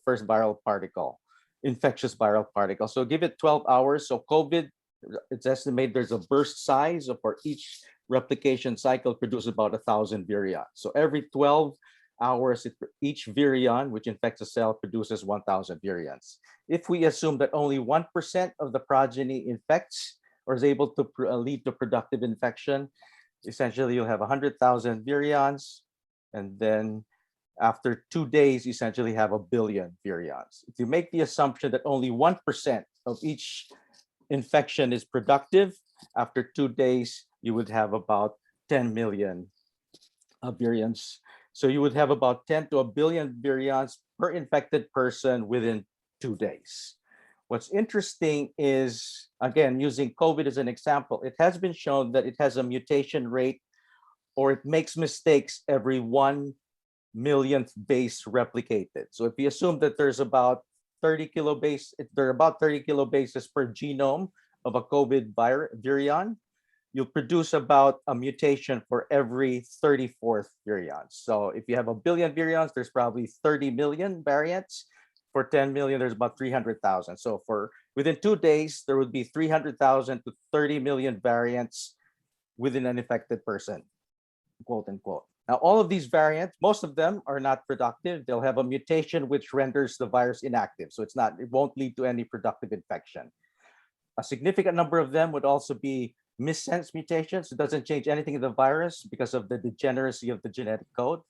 first viral particle, infectious viral particle. So give it 12 hours. So COVID, it's estimated there's a burst size for each replication cycle produces about 1,000 virions. So every 12 hours, each virion, which infects a cell, produces 1,000 virions. If we assume that only 1% of the progeny infects or is able to lead to productive infection, essentially you'll have 100,000 virions, and then after 2 days, you essentially have 1 billion virions. If you make the assumption that only 1% of each infection is productive, after 2 days, you would have about 10 million virions. So you would have about 10 to 1 billion virions per infected person within 2 days. What's interesting is, again, using COVID as an example, it has been shown that it has a mutation rate, or it makes mistakes every 1 millionth base replicated. So if you assume that there's about 30 kilobase, there are about 30 kilobases per genome of a COVID virion, you'll produce about a mutation for every 34th virion. So if you have 1 billion virions, there's probably 30 million variants. For 10 million, there's about 300,000. So within 2 days, there would be 300,000 to 30 million variants within an infected person, quote unquote. Now, all of these variants, most of them are not productive. They'll have a mutation which renders the virus inactive. So it won't lead to any productive infection. A significant number of them would also be missense mutations. It doesn't change anything in the virus because of the degeneracy of the genetic code.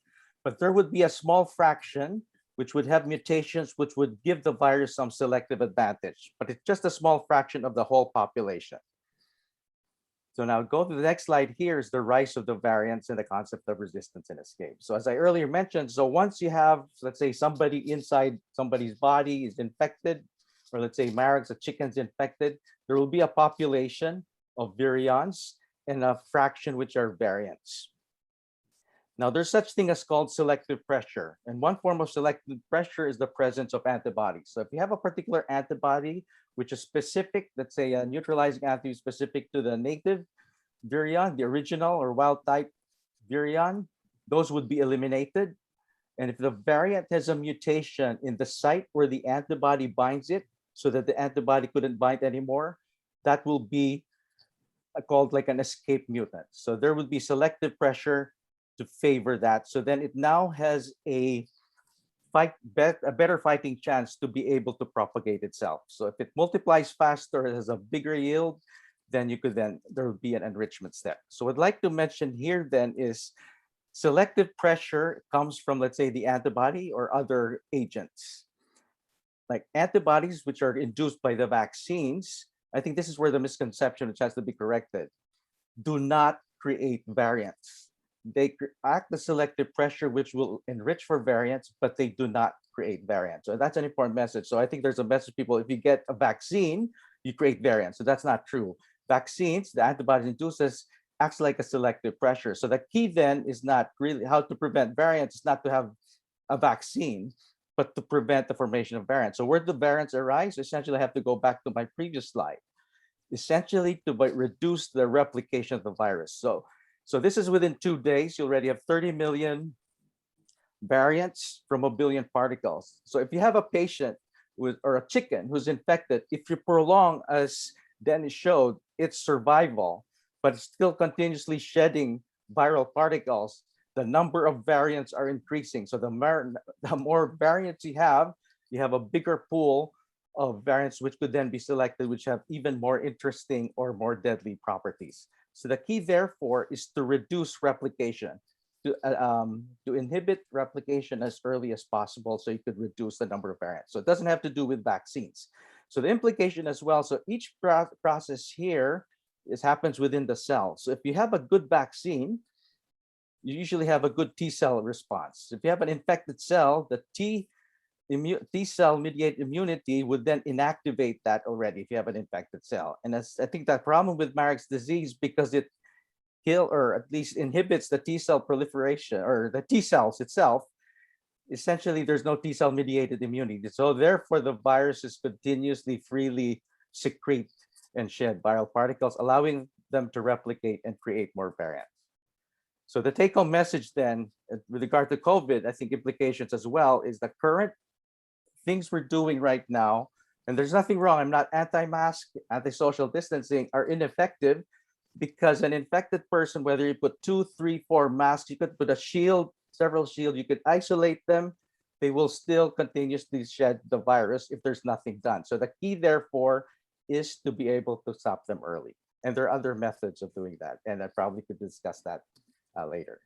But there would be a small fraction which would have mutations which would give the virus some selective advantage. But it's just a small fraction of the whole population. So now go to the next slide. Here is the rise of the variants and the concept of resistance and escape. So as I earlier mentioned, so once you have, let's say, somebody inside somebody's body is infected, or let's say Marek's, a chicken's infected, there will be a population of virions and a fraction which are variants. Now there's such thing as called selective pressure. And one form of selective pressure is the presence of antibodies. So if you have a particular antibody, which is specific, let's say a neutralizing antibody specific to the native virion, the original or wild type virion, those would be eliminated. And if the variant has a mutation in the site where the antibody binds it, so that the antibody couldn't bind anymore, that will be called like an escape mutant. So there would be selective pressure to favor that. So then it now has a better fighting chance to be able to propagate itself. So if it multiplies faster, it has a bigger yield, then there would be an enrichment step. So what I'd like to mention here then is selective pressure comes from, let's say, the antibody or other agents. Like antibodies, which are induced by the vaccines, I think this is where the misconception which has to be corrected, do not create variants. They act the selective pressure, which will enrich for variants, but they do not create variants. So that's an important message. So I think there's a message, people, if you get a vaccine, you create variants. So that's not true. Vaccines, the antibodies induces, acts like a selective pressure. So the key then is not really how to prevent variants, it's not to have a vaccine, but to prevent the formation of variants. So where do the variants arise? Essentially, I have to go back to my previous slide. Essentially, to reduce the replication of the virus. So this is within 2 days, you already have 30 million variants from a billion particles. So if you have a patient or a chicken who's infected, if you prolong, as Dennis showed, its survival, but still continuously shedding viral particles, the number of variants are increasing. So the more variants you have a bigger pool of variants which could then be selected, which have even more interesting or more deadly properties. So the key, therefore, is to reduce replication, to inhibit replication as early as possible so you could reduce the number of variants. So it doesn't have to do with vaccines. So the implication as well, so each process here happens within the cell. So if you have a good vaccine, you usually have a good T cell response. If you have an infected cell, the T cell mediated immunity would then inactivate that already if you have an infected cell. And I think that problem with Marek's disease, because it kills or at least inhibits the T cell proliferation or the T cells itself, essentially there's no T cell mediated immunity. So therefore the viruses continuously freely secrete and shed viral particles, allowing them to replicate and create more variants. So the take-home message then, with regard to COVID, I think implications as well, is the current things we're doing right now, and there's nothing wrong, I'm not anti-mask, anti-social distancing, are ineffective because an infected person, whether you put 2, 3, 4 masks, you could put a shield, several shields, you could isolate them, they will still continuously shed the virus if there's nothing done. So the key, therefore, is to be able to stop them early. And there are other methods of doing that, and I probably could discuss that later.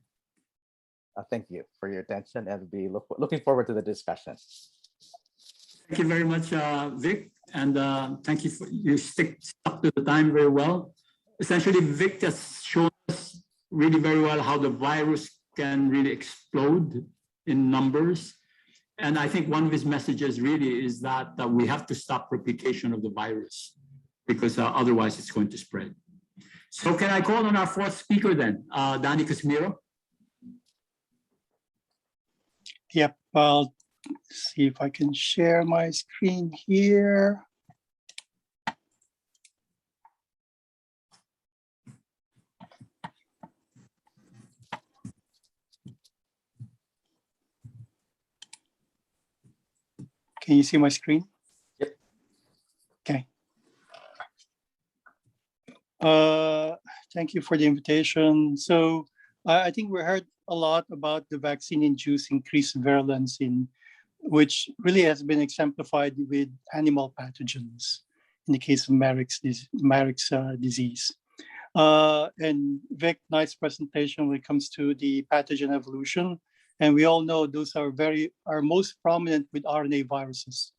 Thank you for your attention, and be looking forward to the discussion. Thank you very much, Vic, and thank you for you stuck to the time very well. Essentially, Vic has shown us really very well how the virus can really explode in numbers. And I think one of his messages really is that we have to stop replication of the virus because otherwise it's going to spread. So can I call on our fourth speaker then, Danny Casimiro? Yep, I'll see if I can share my screen here. Can you see my screen? Yep. Okay. Thank you for the invitation. So I think we heard a lot about the vaccine-induced increased virulence which really has been exemplified with animal pathogens in the case of Marek's disease. And Vic, nice presentation when it comes to the pathogen evolution. And we all know those are most prominent with RNA viruses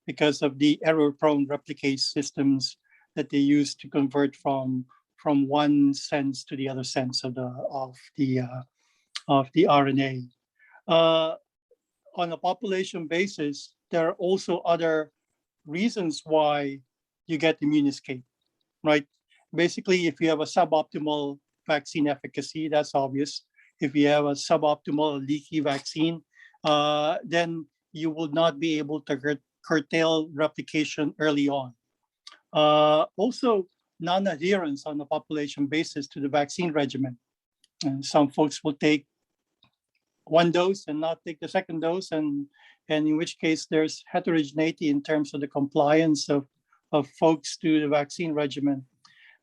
because of the error-prone replicase systems that they use to convert from one sense to the other sense of the RNA. On a population basis, there are also other reasons why you get immune escape, right? Basically, if you have a suboptimal vaccine efficacy, that's obvious. If you have a suboptimal leaky vaccine, then you will not be able to curtail replication early on. Also, non-adherence on a population basis to the vaccine regimen. And some folks will take one dose and not take the second dose, and in which case there's heterogeneity in terms of the compliance of folks to the vaccine regimen.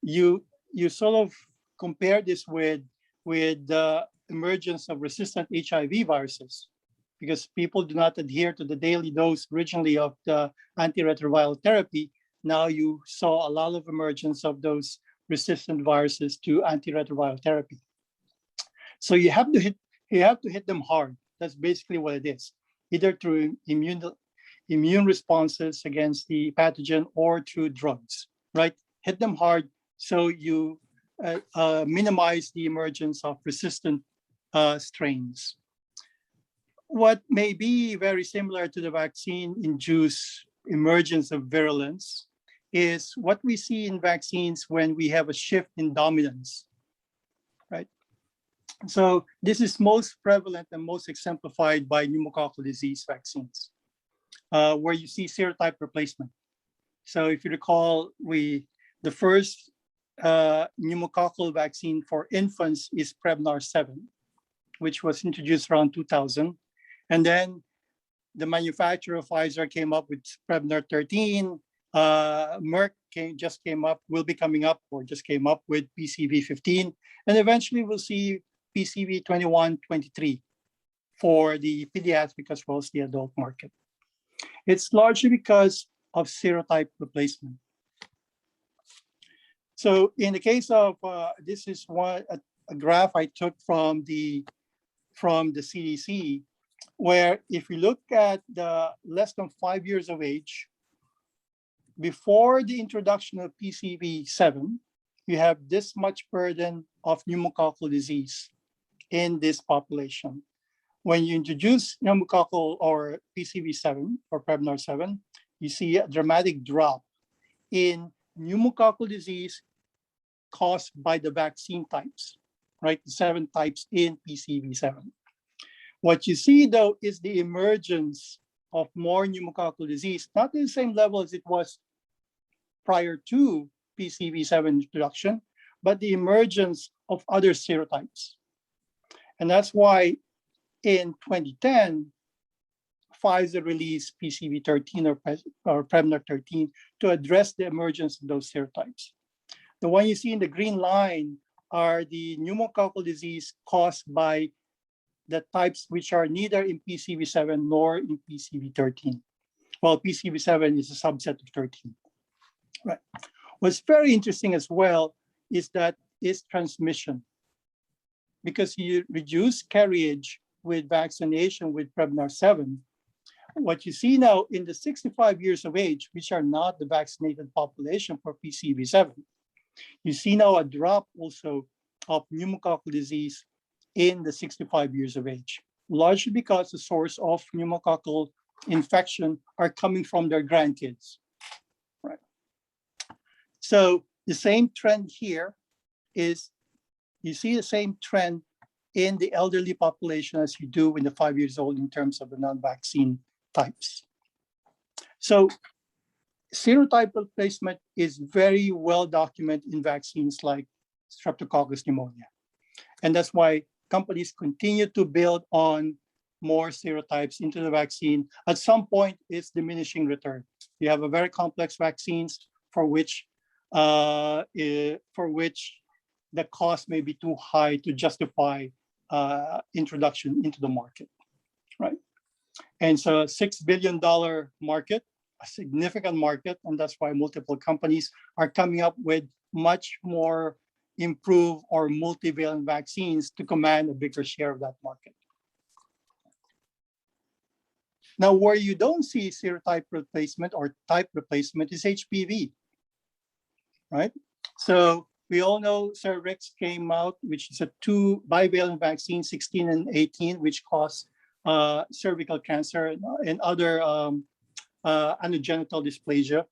You sort of compare this with the emergence of resistant HIV viruses, because people do not adhere to the daily dose originally of the antiretroviral therapy. Now you saw a lot of emergence of those resistant viruses to antiretroviral therapy. So you have to hit them hard. That's basically what it is, either through immune responses against the pathogen or through drugs, right? Hit them hard so you minimize the emergence of resistant strains. What may be very similar to the vaccine-induced emergence of virulence is what we see in vaccines when we have a shift in dominance, right? So this is most prevalent and most exemplified by pneumococcal disease vaccines, where you see serotype replacement. So if you recall, the first pneumococcal vaccine for infants is Prevnar 7, which was introduced around 2000. And then the manufacturer of Pfizer came up with Prevnar 13. Merck just came up with PCV 15. And eventually we'll see PCV 21, 23 for the pediatric as well as the adult market. It's largely because of serotype replacement. So in the case of, this is a graph I took from the CDC, where if you look at the less than 5 years of age, before the introduction of PCV7, you have this much burden of pneumococcal disease in this population. When you introduce pneumococcal or PCV7 or Prevnar 7, you see a dramatic drop in pneumococcal disease caused by the vaccine types, right? The 7 types in PCV7. What you see though is the emergence of more pneumococcal disease, not at the same level as it was prior to PCV7 introduction, but the emergence of other serotypes. And that's why in 2010, Pfizer released PCV13 or Prevnar 13 to address the emergence of those serotypes. The one you see in the green line are the pneumococcal disease caused by the types which are neither in PCV7 nor in PCV13. Well, PCV7 is a subset of 13. Right. What's very interesting as well is that is transmission, because you reduce carriage with vaccination with Prevnar 7. What you see now in the 65 years of age, which are not the vaccinated population for PCV7, you see now a drop also of pneumococcal disease in the 65 years of age, largely because the source of pneumococcal infection are coming from their grandkids. Right. So the same trend here is, you see the same trend in the elderly population as you do in the 5 years old in terms of the non-vaccine types. So serotype replacement is very well documented in vaccines like Streptococcus pneumonia. And that's why companies continue to build on more serotypes into the vaccine. At some point, it's diminishing return. You have a very complex vaccines for which the cost may be too high to justify introduction into the market, right? And so $6 billion market, a significant market, and that's why multiple companies are coming up with much more improved or multivalent vaccines to command a bigger share of that market. Now, where you don't see serotype replacement or type replacement is HPV, right? So we all know Cervarix came out, which is a 2 bivalent vaccine, 16 and 18, which cause cervical cancer and other anogenital dysplasia.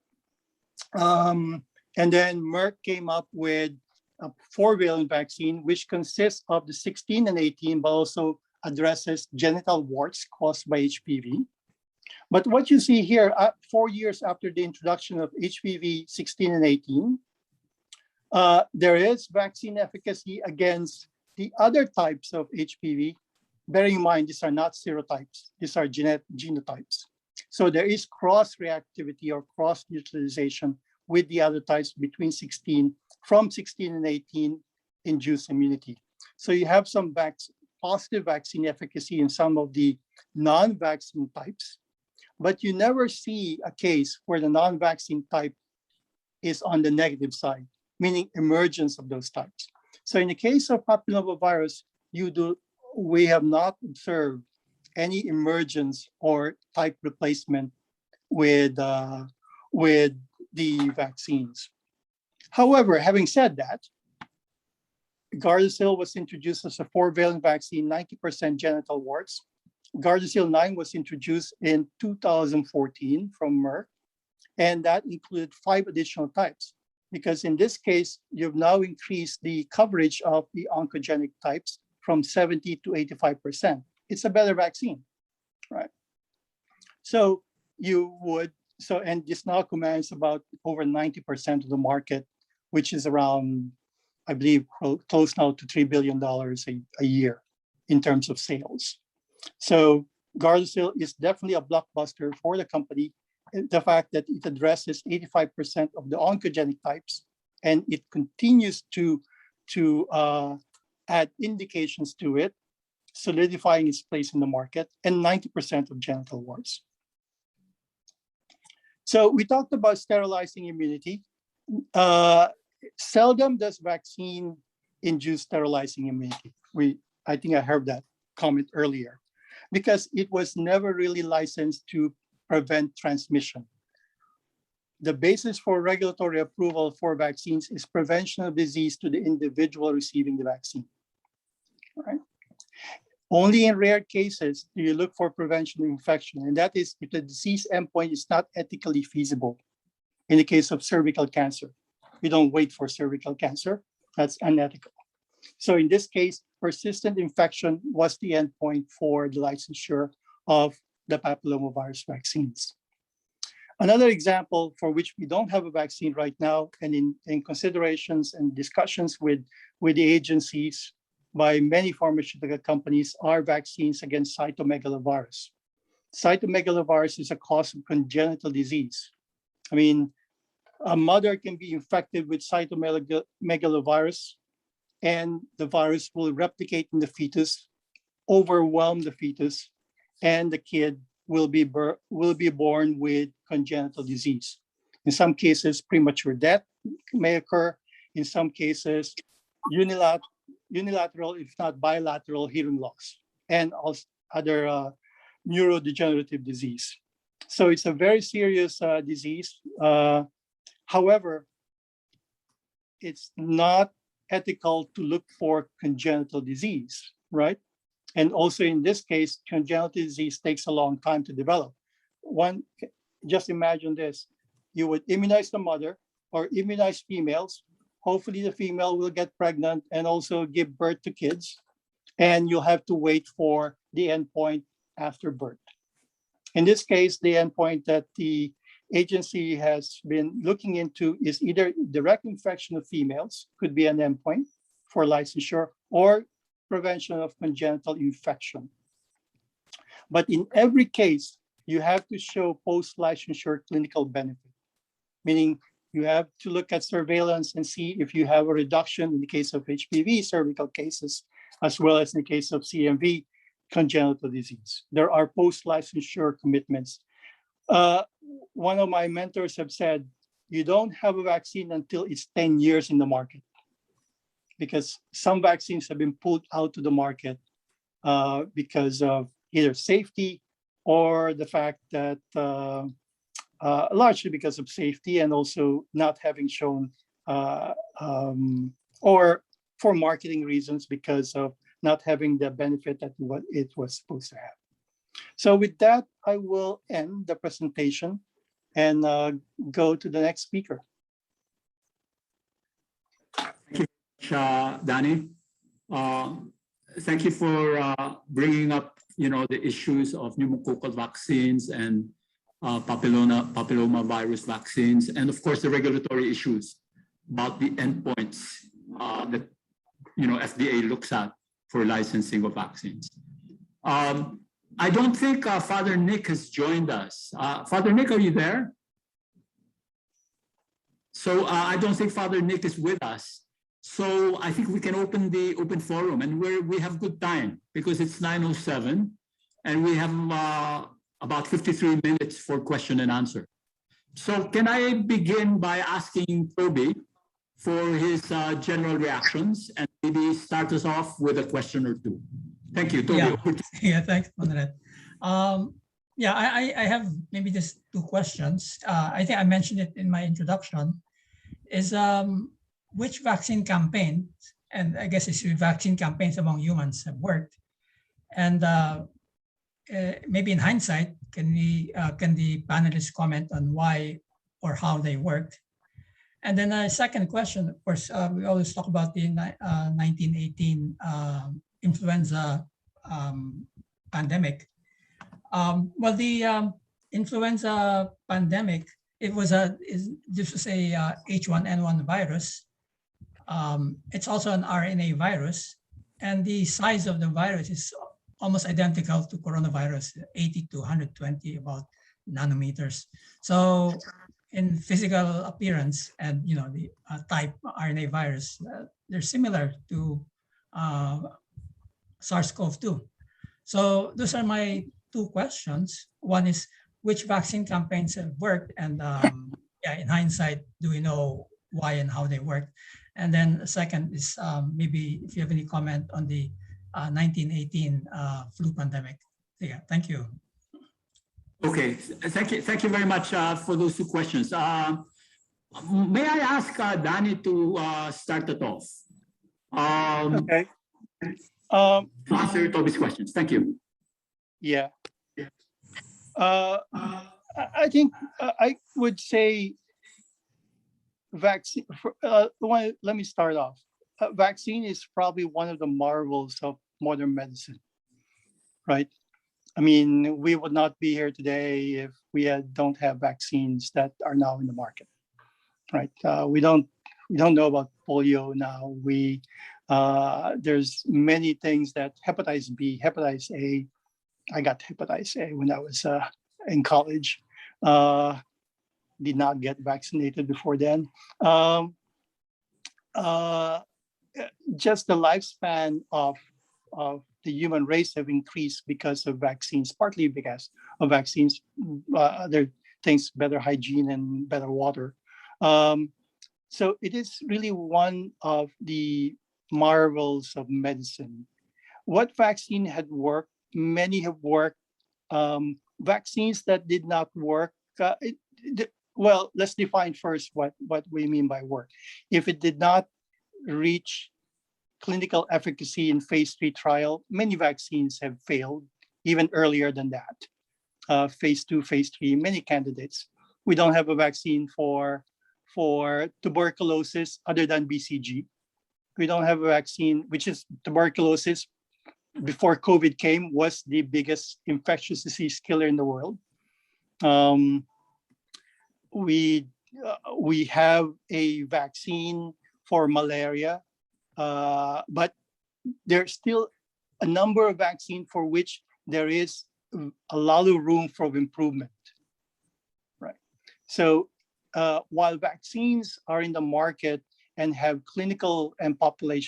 And then Merck came up with a 4-valent vaccine, which consists of the 16 and 18, but also addresses genital warts caused by HPV. But what you see here, 4 years after the introduction of HPV 16 and 18, there is vaccine efficacy against the other types of HPV. Bearing in mind, these are not serotypes, these are genotypes. So there is cross-reactivity or cross-neutralization with the other types from 16 and 18 induced immunity. So you have some positive vaccine efficacy in some of the non-vaccine types, but you never see a case where the non-vaccine type is on the negative side, meaning emergence of those types. So in the case of papillomavirus, we have not observed any emergence or type replacement with the vaccines. However, having said that, Gardasil was introduced as a 4-valent vaccine, 90% genital warts. Gardasil 9 was introduced in 2014 from Merck, and that included 5 additional types. Because in this case, you've now increased the coverage of the oncogenic types from 70 to 85%. It's a better vaccine, right? So and this now commands about over 90% of the market, which is around, I believe, close now to $3 billion a year in terms of sales. So Gardasil is definitely a blockbuster for the company. The fact that it addresses 85% of the oncogenic types, and it continues to add indications to it, solidifying its place in the market, and 90% of genital warts. So we talked about sterilizing immunity. Seldom does vaccine induce sterilizing immunity. I think I heard that comment earlier, because it was never really licensed to prevent transmission. The basis for regulatory approval for vaccines is prevention of disease to the individual receiving the vaccine. Right? Only in rare cases do you look for prevention of infection, and that is if the disease endpoint is not ethically feasible. In the case of cervical cancer, we don't wait for cervical cancer. That's unethical. So in this case, persistent infection was the endpoint for the licensure of the papillomavirus vaccines. Another example for which we don't have a vaccine right now, and in considerations and discussions with the agencies by many pharmaceutical companies, are vaccines against cytomegalovirus. Cytomegalovirus is a cause of congenital disease. I mean, a mother can be infected with cytomegalovirus, and the virus will replicate in the fetus, overwhelm the fetus, and the kid will be born with congenital disease. In some cases, premature death may occur. In some cases, unilateral, if not bilateral, hearing loss, and also other neurodegenerative disease. So it's a very serious disease. However, it's not ethical to look for congenital disease, right? And also in this case, congenital disease takes a long time to develop. Just imagine this, you would immunize the mother or immunize females. Hopefully the female will get pregnant and also give birth to kids. And you'll have to wait for the endpoint after birth. In this case, the endpoint that the agency has been looking into is either direct infection of females, could be an endpoint for licensure, or prevention of congenital infection. But in every case, you have to show post-licensure clinical benefit, meaning You have to look at surveillance and see if you have a reduction in the case of HPV cervical cases, as well as in the case of CMV congenital disease. There are post-licensure commitments. One of my mentors have said, you don't have a vaccine until it's 10 years in the market, because some vaccines have been pulled out to the market because of either safety or the fact that largely because of safety and also not having shown or for marketing reasons because of not having the benefit that what it was supposed to have. So with that, I will end the presentation and go to the next speaker. Thank you, Danny. Thank you for bringing up, the issues of pneumococcal vaccines and papilloma virus vaccines, and of course the regulatory issues about the endpoints that FDA looks at for licensing of vaccines. I don't think Father Nick has joined us. Father Nick, are you there? So I don't think Father Nick is with us. So I think we can open the open forum, and we have good time because it's 9:07 and we have about 53 minutes for question and answer. So can I begin by asking Toby for his general reactions and maybe start us off with a question or two. Thank you, Toby. Yeah, thanks, Conrad. Yeah, I have maybe just two questions. I think I mentioned it in my introduction, is which vaccine campaign, and I guess it's vaccine campaigns among humans have worked, and maybe in hindsight, can the panelists comment on why or how they worked? And then a second question, of course, we always talk about the 1918 influenza pandemic. Well, the influenza pandemic, this was a H1N1 virus. It's also an RNA virus, and the size of the virus is almost identical to coronavirus, 80 to 120 about nanometers. So in physical appearance and the type RNA virus, they're similar to SARS-CoV-2. So those are my two questions. One is which vaccine campaigns have worked, and yeah, in hindsight, do we know why and how they worked? And then the second is maybe if you have any comment on the 1918 flu pandemic. Yeah, thank you. Okay, thank you very much for those two questions. May I ask Danny to start it off? Okay. To answer Toby's questions. Thank you. Yeah. I think I would say vaccine. Let me start off. Vaccine is probably one of the marvels of modern medicine, right? I mean, we would not be here today if we don't have vaccines that are now in the market, right? We don't know about polio now. There's many things that hepatitis B, hepatitis A. I got hepatitis A when I was in college. Did not get vaccinated before then. Just the lifespan of the human race have increased because of vaccines, partly because of vaccines, other things, better hygiene and better water. So it is really one of the marvels of medicine. What vaccine had worked? Many have worked. Vaccines that did not work, well, let's define first what we mean by work. If it did not reach clinical efficacy in phase 3 trial, many vaccines have failed even earlier than that. Phase 2, phase 3, many candidates. We don't have a vaccine for tuberculosis other than BCG. We don't have a vaccine, which is tuberculosis before COVID came, was the biggest infectious disease killer in the world. We have a vaccine for malaria, but there's still a number of vaccines for which there is a lot of room for improvement, right? So while vaccines are in the market and have clinical and public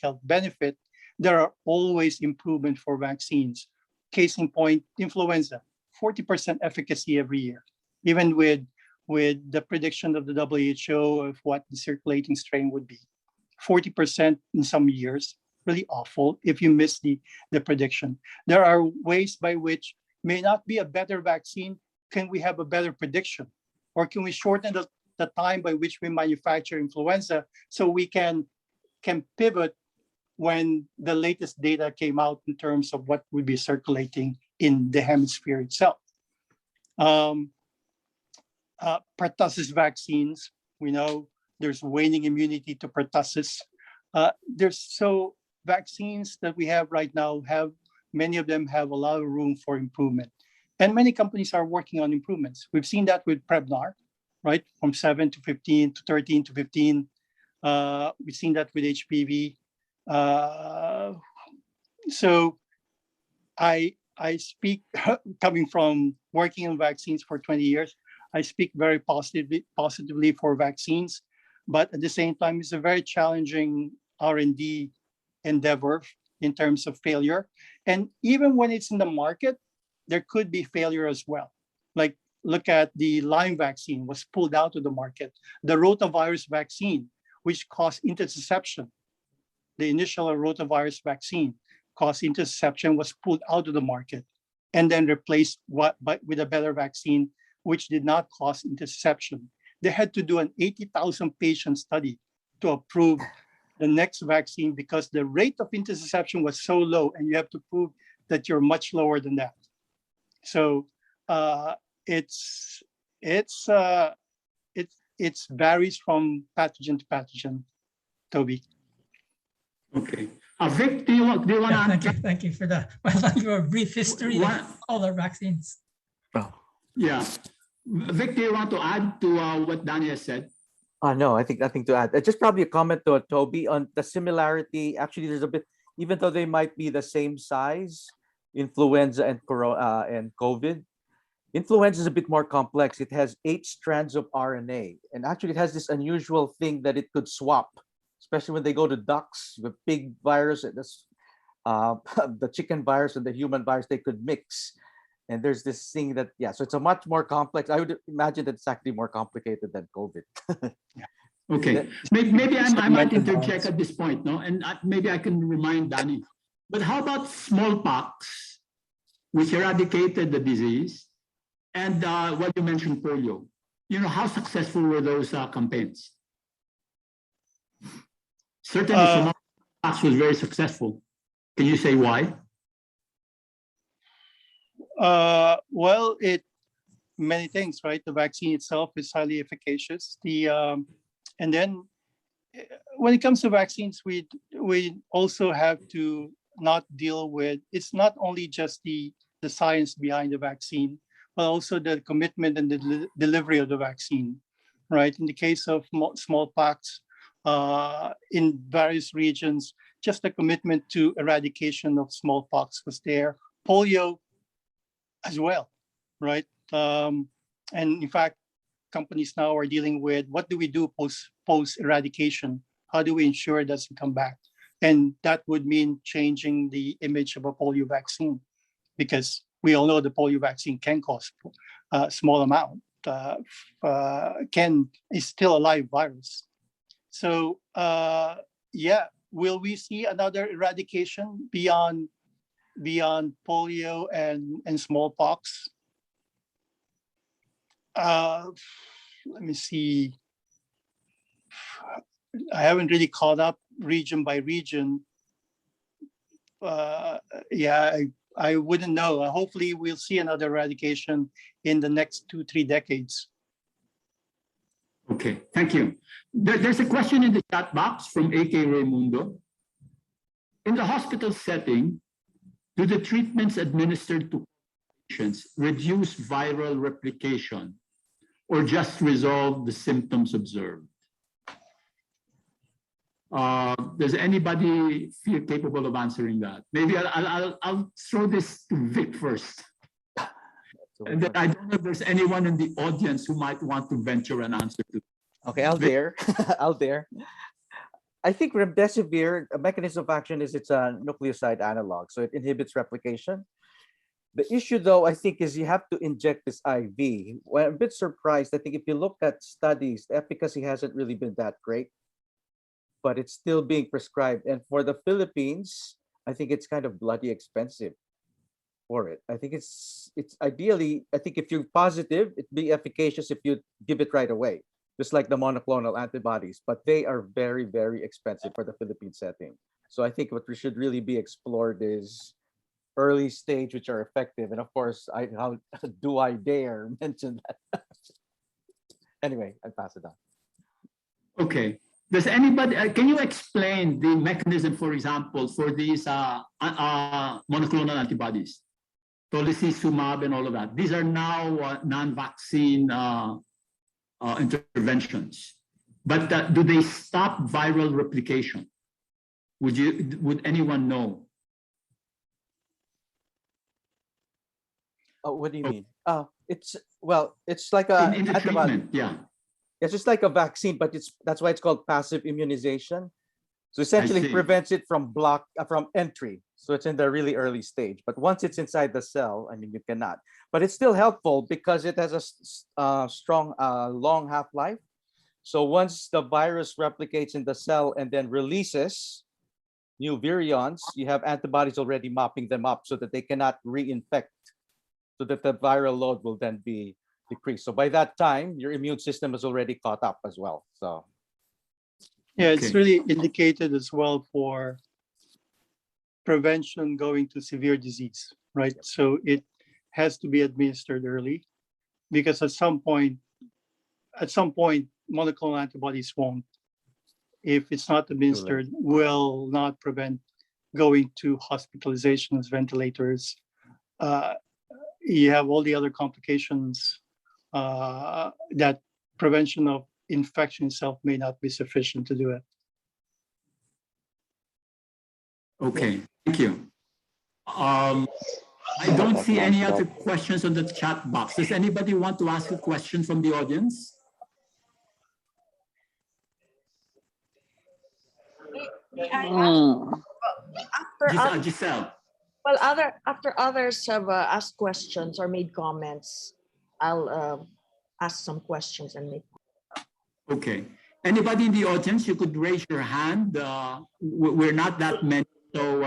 health benefit, there are always improvement for vaccines. Case in point, influenza, 40% efficacy every year, even with the prediction of the WHO of what the circulating strain would be. 40% in some years, really awful if you miss the prediction. There are ways by which may not be a better vaccine. Can we have a better prediction? Or can we shorten the time by which we manufacture influenza so we can pivot when the latest data came out in terms of what would be circulating in the hemisphere itself? Pertussis vaccines, we know there's waning immunity to pertussis. Vaccines that we have right now many of them have a lot of room for improvement. And many companies are working on improvements. We've seen that with Prevnar, right? From 7 to 15 to 13 to 15. We've seen that with HPV. So I speak, coming from working on vaccines for 20 years, I speak very positively for vaccines, but at the same time, it's a very challenging R&D endeavor in terms of failure. And even when it's in the market, there could be failure as well. Like, look at the Lyme vaccine was pulled out of the market. The rotavirus vaccine, which caused interception, the initial rotavirus vaccine caused interception, was pulled out of the market and then replaced with a better vaccine, which did not cause interception. They had to do an 80,000 patient study to approve the next vaccine because the rate of interception was so low, and you have to prove that you're much lower than that. So it varies from pathogen to pathogen. Toby. Okay. Vic, do you want to? Thank you for that. Your brief history of all our vaccines. Oh. Yeah. Vic, do you want to add to what Danny has said? No, I think nothing to add. Just probably a comment to Toby on the similarity. Actually, there's a bit, even though they might be the same size, influenza and corona and COVID. Influenza is a bit more complex. It has 8 strands of RNA, and actually, it has this unusual thing that it could swap, especially when they go to ducks, the pig virus and the chicken virus and the human virus. They could mix. And there's this thing that, so it's a much more complex. I would imagine that it's actually more complicated than COVID. Okay, maybe I might interject at this point, no? And maybe I can remind Danny. But how about smallpox, which eradicated the disease, and what you mentioned, polio? You know, how successful were those campaigns? Certainly, smallpox was very successful. Can you say why? Well, many things, right? The vaccine itself is highly efficacious. And then when it comes to vaccines, we also have to not deal with, it's not only just the science behind the vaccine, but also the commitment and the delivery of the vaccine, right? In the case of smallpox, in various regions, just the commitment to eradication of smallpox was there. Polio as well, right? And in fact, companies now are dealing with what do we do post eradication? How do we it doesn't come back? And that would mean changing the image of a polio vaccine, because we all know the polio vaccine can cause a small amount, is still a live virus. So will we see another eradication beyond polio and smallpox? Let me see. I haven't really caught up region by region. I wouldn't know. Hopefully we'll see another eradication in the next 2-3 decades. Okay, thank you. There's a question in the chat box from AK Raimundo. In the hospital setting, do the treatments administered to patients reduce viral replication or just resolve the symptoms observed? Does anybody feel capable of answering that? Maybe I'll throw this to Vic first. So And then I don't know if there's anyone in the audience who might want to venture an answer to. okay, I'll dare. I'll dare. I think remdesivir, a mechanism of action is it's a nucleoside analog, so it inhibits replication. The issue, though, I think, is you have to inject this IV. Well, I'm a bit surprised. I think if you look at studies, the efficacy hasn't really been that great, but it's still being prescribed. And for the Philippines, I think it's kind of bloody expensive for it. I think it's ideally, I think if you're positive, it'd be efficacious if you give it right away, just like the monoclonal antibodies, but they are very, very expensive for the Philippine setting. So I think what we should really be explored is early stage, which are effective. And of course, how do I dare mention that? Anyway, I pass it on. Okay. Does anybody, can you explain the mechanism, for example, for these monoclonal antibodies, tolicizumab and all of that? These are now non-vaccine interventions. But do they stop viral replication? Would anyone know? Oh, what do you mean? It's like a In the antibody. treatment, yeah. It's just like a vaccine, but that's why it's called passive immunization. So essentially, see. it prevents it from entry. So it's in the really early stage. But once it's inside the cell, I mean, you cannot. But it's still helpful because it has a strong, long half-life. So once the virus replicates in the cell and then releases new virions, you have antibodies already mopping them up so that they cannot reinfect, so that the viral load will then be decreased. So by that time, your immune system is already caught up as well. So Yeah, it's Okay. really indicated as well for prevention going to severe disease, right? So it has to be administered early because at some point, monoclonal antibodies won't, if it's not administered, will not prevent going to hospitalizations, ventilators. You have all the other complications that prevention of infection itself may not be sufficient to do it. Okay, thank you. I don't see any other questions on the chat box. Does anybody want to ask a question from the audience? May I ask, after Giselle. well, after others have asked questions or made comments, I'll ask some questions and make. Okay. Anybody in the audience, you could raise your hand. We're not that many, so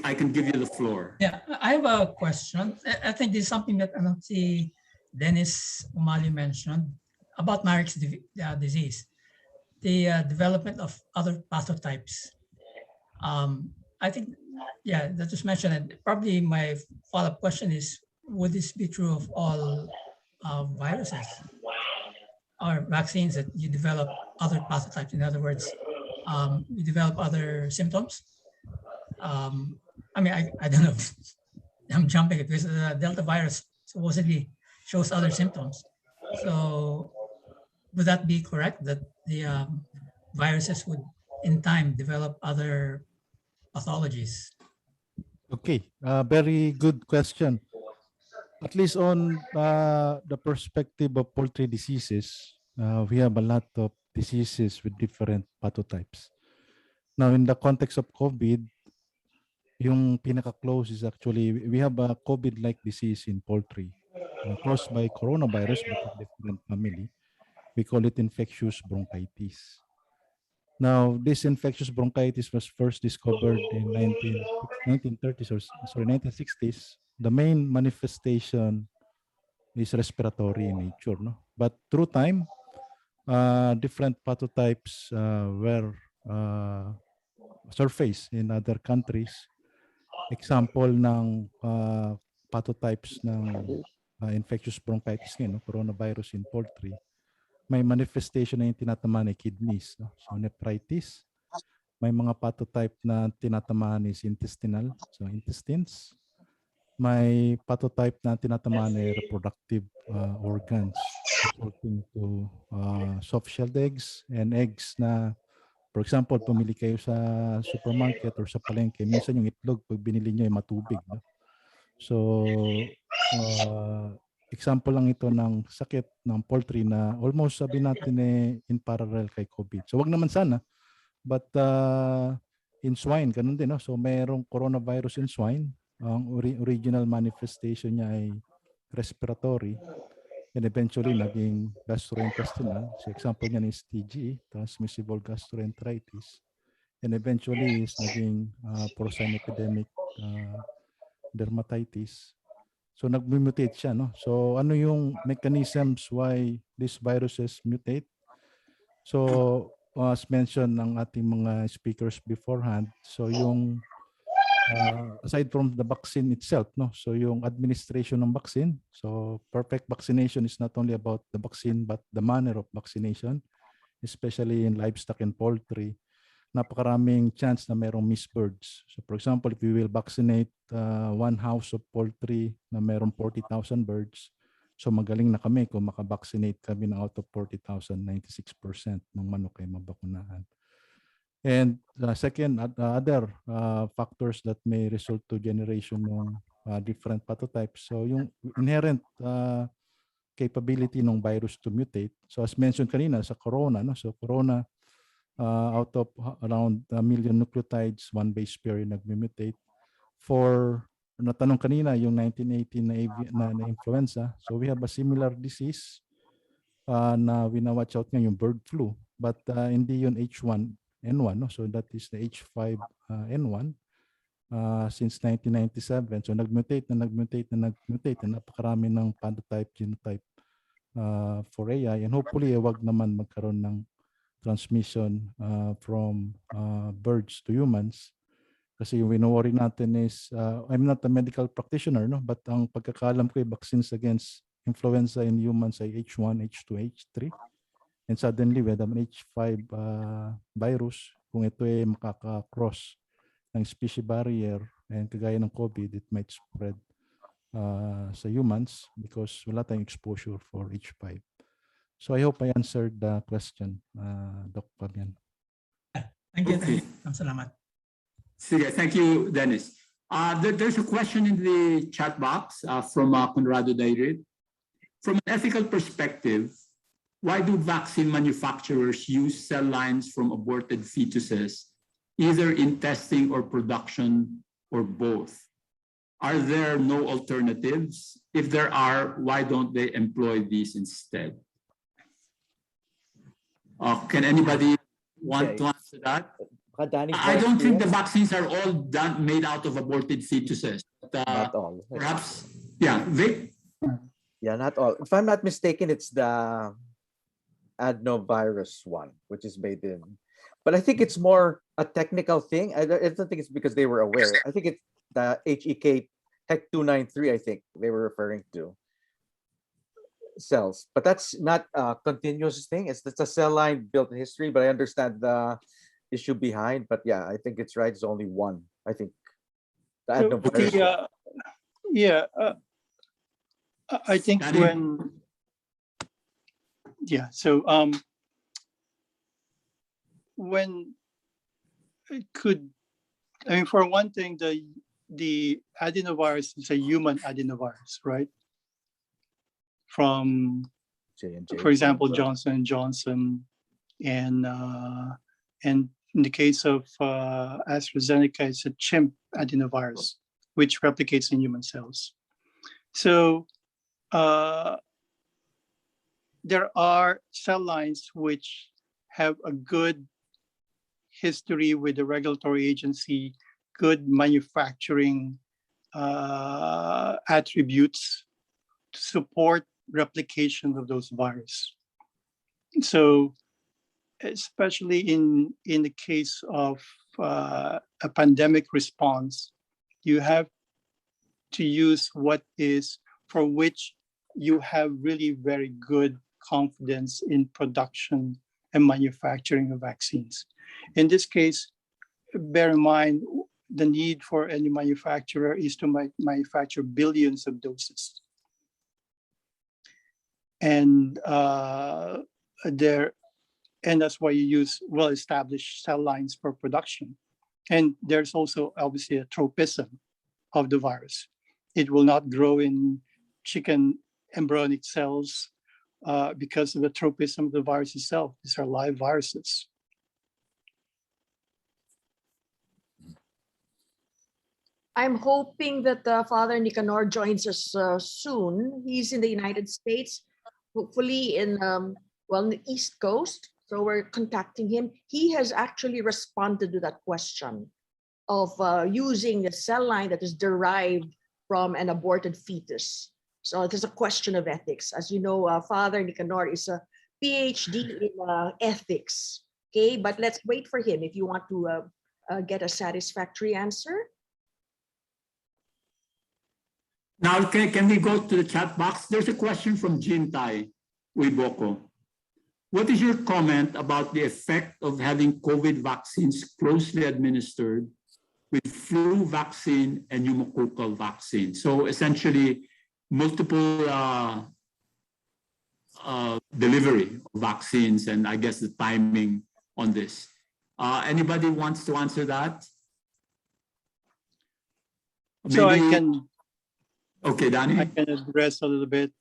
I can give you the floor. Yeah, I have a question. I think this is something that si Dennis Umali mentioned about Marek's disease, the development of other pathotypes. I think, yeah, that was mentioned. And probably my follow-up question is, would this be true of all viruses or vaccines, that you develop other pathotypes? In other words, you develop other symptoms? I mean, I don't know. I'm jumping it because the Delta virus supposedly shows other symptoms. So would that be correct, that the viruses would in time develop other pathologies? Okay, very good question. At least on the perspective of poultry diseases, we have a lot of diseases with different pathotypes. Now, in the context of COVID, yung pinaka-close is actually, we have a COVID-like disease in poultry caused by coronavirus, but in different family. We call it infectious bronchitis. Now, this infectious bronchitis was first discovered in 1930s, or sorry, 1960s. The main manifestation is respiratory in nature, no? But through time, different pathotypes were surfaced in other countries. Example ng pathotypes ng infectious bronchitis ngayon, no? Coronavirus in poultry. May manifestation na yung tinatamaan ay kidneys, no? So nephritis. May mga pathotype na tinatamaan is intestinal, so intestines. May pathotype na tinatamaan ay reproductive organs, resulting to soft-shelled eggs and eggs na, for example, pumili kayo sa supermarket or sa palengke, minsan yung itlog, pag binili nyo ay matubig, no? So, example lang ito ng sakit ng poultry na almost sabi natin in parallel kay COVID. So, wag naman sana. But in swine, ganun din. No? So, mayroong coronavirus in swine. Ang original manifestation niya ay respiratory. And eventually, naging gastrointestinal. So, example niyan is TGE, transmissible gastroenteritis. And eventually, is naging porcine epidemic dermatitis. So, nag-mutate siya. No? So, ano yung mechanisms why these viruses mutate? So, as mentioned ng ating mga speakers beforehand, so yung aside from the vaccine itself, no, so yung administration ng vaccine, so perfect vaccination is not only about the vaccine but the manner of vaccination, especially in livestock and poultry. Napakaraming chance na mayroong missed birds. So for example, if we will vaccinate one house of poultry na mayroong 40,000 birds, so magaling na kami kung makavaccinate kami na out of 40,000, 96% ng manok ay mabakunahan. And second, other factors that may result to generation ng different pathotypes. So yung inherent capability ng virus to mutate. So as mentioned kanina sa corona, no? So corona, out of around 1 million nucleotides, one base pair yung nag-mutate. For natanong kanina yung 1918 na influenza. So we have a similar disease na winawatch out nga yung bird flu. But hindi yun H1N1. No? So that is the H5N1 since 1997. So nag-mutate na napakarami ng pathotype, genotype for AI. And hopefully, wag naman magkaroon ng transmission from birds to humans. Kasi yung wino-worry natin is, I'm not a medical practitioner, no? But ang pagkakaalam ko ay vaccines against influenza in humans ay H1, H2, H3. And suddenly, we have an H5 virus. Kung ito ay makaka-cross ng species barrier and kagaya ng COVID, it might spread sa humans because wala tayong exposure for H5. So I hope I answered the question, Doc Fabian. Thank you. Okay. Salamat. Sige, thank you, Dennis. There's a question in the chat box from Conrado Dairit. From an ethical perspective, why do vaccine manufacturers use cell lines from aborted fetuses, either in testing or production or both? Are there no alternatives? If there are, why don't they employ these instead? Can anybody want to answer that? I don't think the vaccines are all made out of aborted fetuses. But, not all. Perhaps, yeah, Vic? Yeah, not all. If I'm not mistaken, it's the adenovirus one, which is made in. But I think it's more a technical thing. I don't think it's because they were aware. I think it's the HEK HEC 293, I think they were referring to. Cells, but that's not a continuous thing. It's a cell line built in history, but I understand the issue behind. But yeah, I think it's right. It's only one. I think. I think when it could, I mean, for one thing, the adenovirus is a human adenovirus, right? From J&J, for example, Johnson & Johnson, and in the case of AstraZeneca, it's a chimp adenovirus, which replicates in human cells. So there are cell lines which have a good history with the regulatory agency, good manufacturing attributes to support replication of those viruses. So especially in the case of a pandemic response, you have to use what is for which you have really very good confidence in production and manufacturing of vaccines. In this case, bear in mind the need for any manufacturer is to manufacture billions of doses. And that's why you use well-established cell lines for production. And there's also obviously a tropism of the virus. it will not grow in chicken embryonic cells because of the tropism of the virus itself. These are live viruses. I'm hoping that Father Nicanor joins us soon. He's in the United States, hopefully in well, in the East Coast. So we're contacting him. He has actually responded to that question of using a cell line that is derived from an aborted fetus. So there's a question of ethics. As you know, Father Nicanor is a PhD in ethics. Okay, but let's wait for him if you want to get a satisfactory answer. Now, can we go to the chat box? There's a question from Jean Tai Uiboko. What is your comment about the effect of having COVID vaccines closely administered with flu vaccine and pneumococcal vaccine? So essentially, multiple delivery of vaccines, and I guess the timing on this. Anybody wants to answer that? So I Maybe- can, Okay, Danny. I can address a little bit.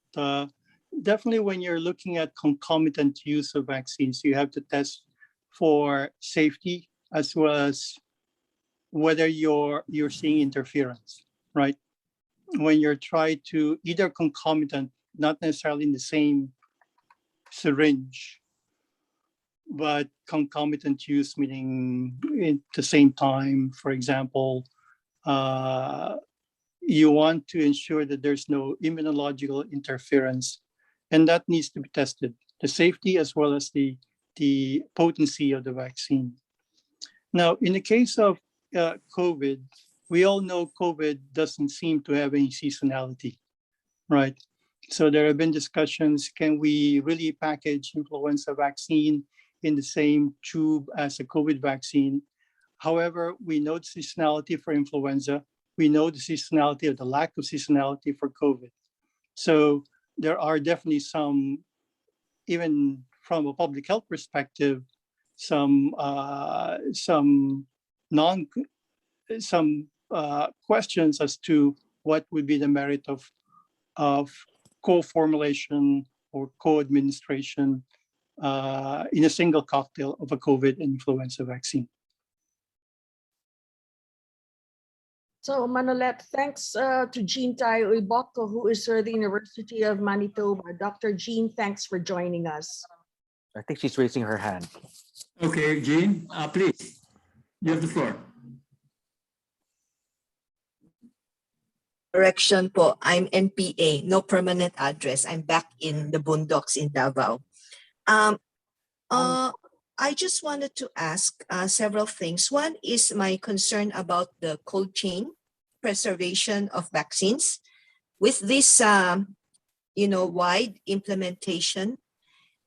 Definitely when you're looking at concomitant use of vaccines, you have to test for safety as well as whether you're seeing interference, right? When you're trying to either concomitant, not necessarily in the same syringe, but concomitant use, meaning at the same time, for example, you want to ensure that there's no immunological interference, and that needs to be tested, the safety as well as the potency of the vaccine. Now, in the case of COVID, we all know COVID doesn't seem to have any seasonality, right? So there have been discussions, can we really package influenza vaccine in the same tube as a COVID vaccine? However, we know the seasonality for influenza. We know the seasonality or the lack of seasonality for COVID. So there are definitely some, even from a public health perspective, some questions as to what would be the merit of co-formulation or co-administration in a single cocktail of a COVID and influenza vaccine. So Manolet, thanks to Jean Tai Uiboko, who is the University of Manitoba. Dr. Jean, thanks for joining us. I think she's raising her hand. Okay, Jean, please, you have the floor. Correction po, I'm NPA, no permanent address. I'm back in the boondocks in Davao. I just wanted to ask several things. One is my concern about the cold chain preservation of vaccines. With this, wide implementation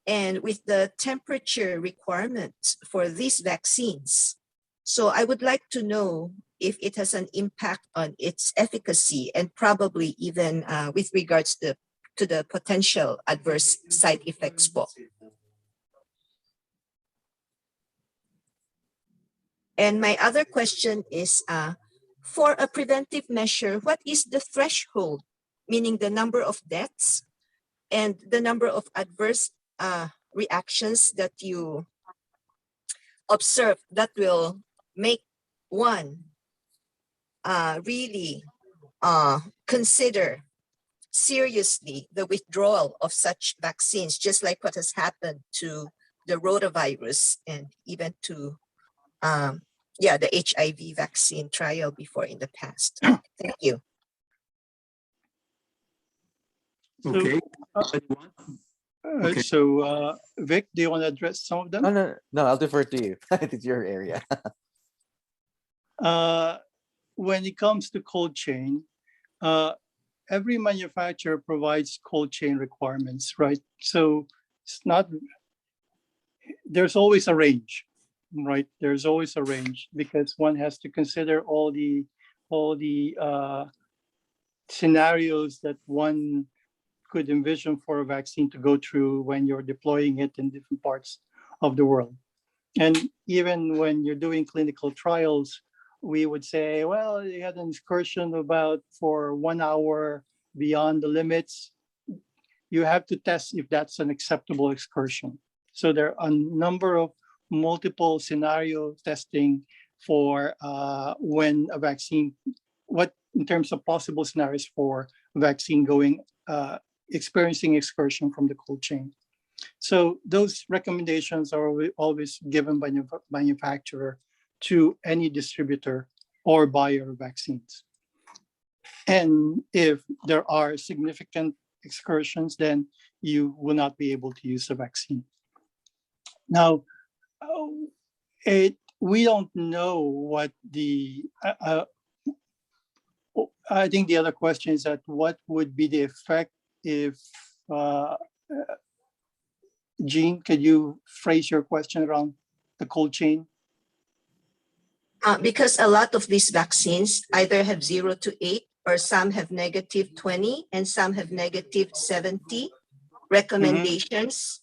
and with the temperature requirements for these vaccines. So I would like to know if it has an impact on its efficacy and probably even with regards to the potential adverse side effects po. And my other question is, for a preventive measure, what is the threshold, meaning the number of deaths and the number of adverse reactions that you observe that will make one really consider seriously the withdrawal of such vaccines, just like what has happened to the rotavirus and even to the HIV vaccine trial before in the past. Thank you. Okay. Okay. So Vic, do you want to address some of them? No, I'll defer to you. It's your area. When it comes to cold chain, every manufacturer provides cold chain requirements, right? So it's not, there's always a range, right? There's always a range because one has to consider all the scenarios that one could envision for a vaccine to go through when you're deploying it in different parts of the world. And even when you're doing clinical trials, we would say, well, you had an excursion about for 1 hour beyond the limits. You have to test if that's an acceptable excursion. So there are a number of multiple scenario testing for when a vaccine, what in terms of possible scenarios for vaccine going, experiencing excursion from the cold chain. So those recommendations are always given by the manufacturer to any distributor or buyer of vaccines. And if there are significant excursions, then you will not be able to use the vaccine. Now, we don't know what the, I think the other question is that what would be the effect if, Jean, could you phrase your question around the cold chain? Because a lot of these vaccines either have 0 to 8 or some have negative 20 and some have negative 70 recommendations.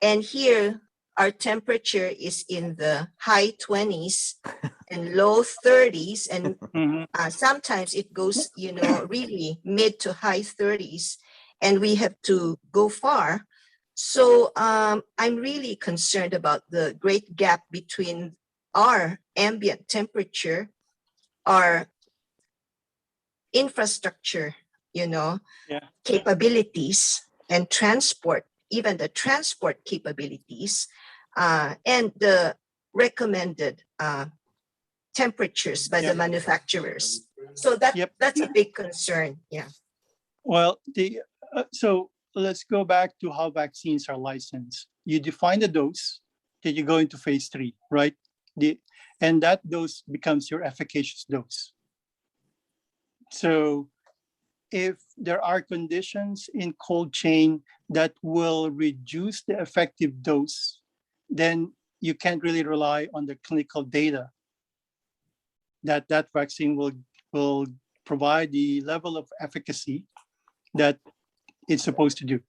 And here our temperature is in the high 20s and low 30s. And sometimes it goes, you know, really mid to high 30s, and we have to go far. So I'm really concerned about the great gap between our ambient temperature, our infrastructure, you know, capabilities, and transport, even the transport capabilities, and the recommended temperatures by the manufacturers. So that's a big concern. Yeah. Well, so let's go back to how vaccines are licensed. You define the dose that you go into phase 3, right? And that dose becomes your efficacious dose. So if there are conditions in cold chain that will reduce the effective dose, then you can't really rely on the clinical data that that vaccine will provide the level of efficacy that it's supposed to do.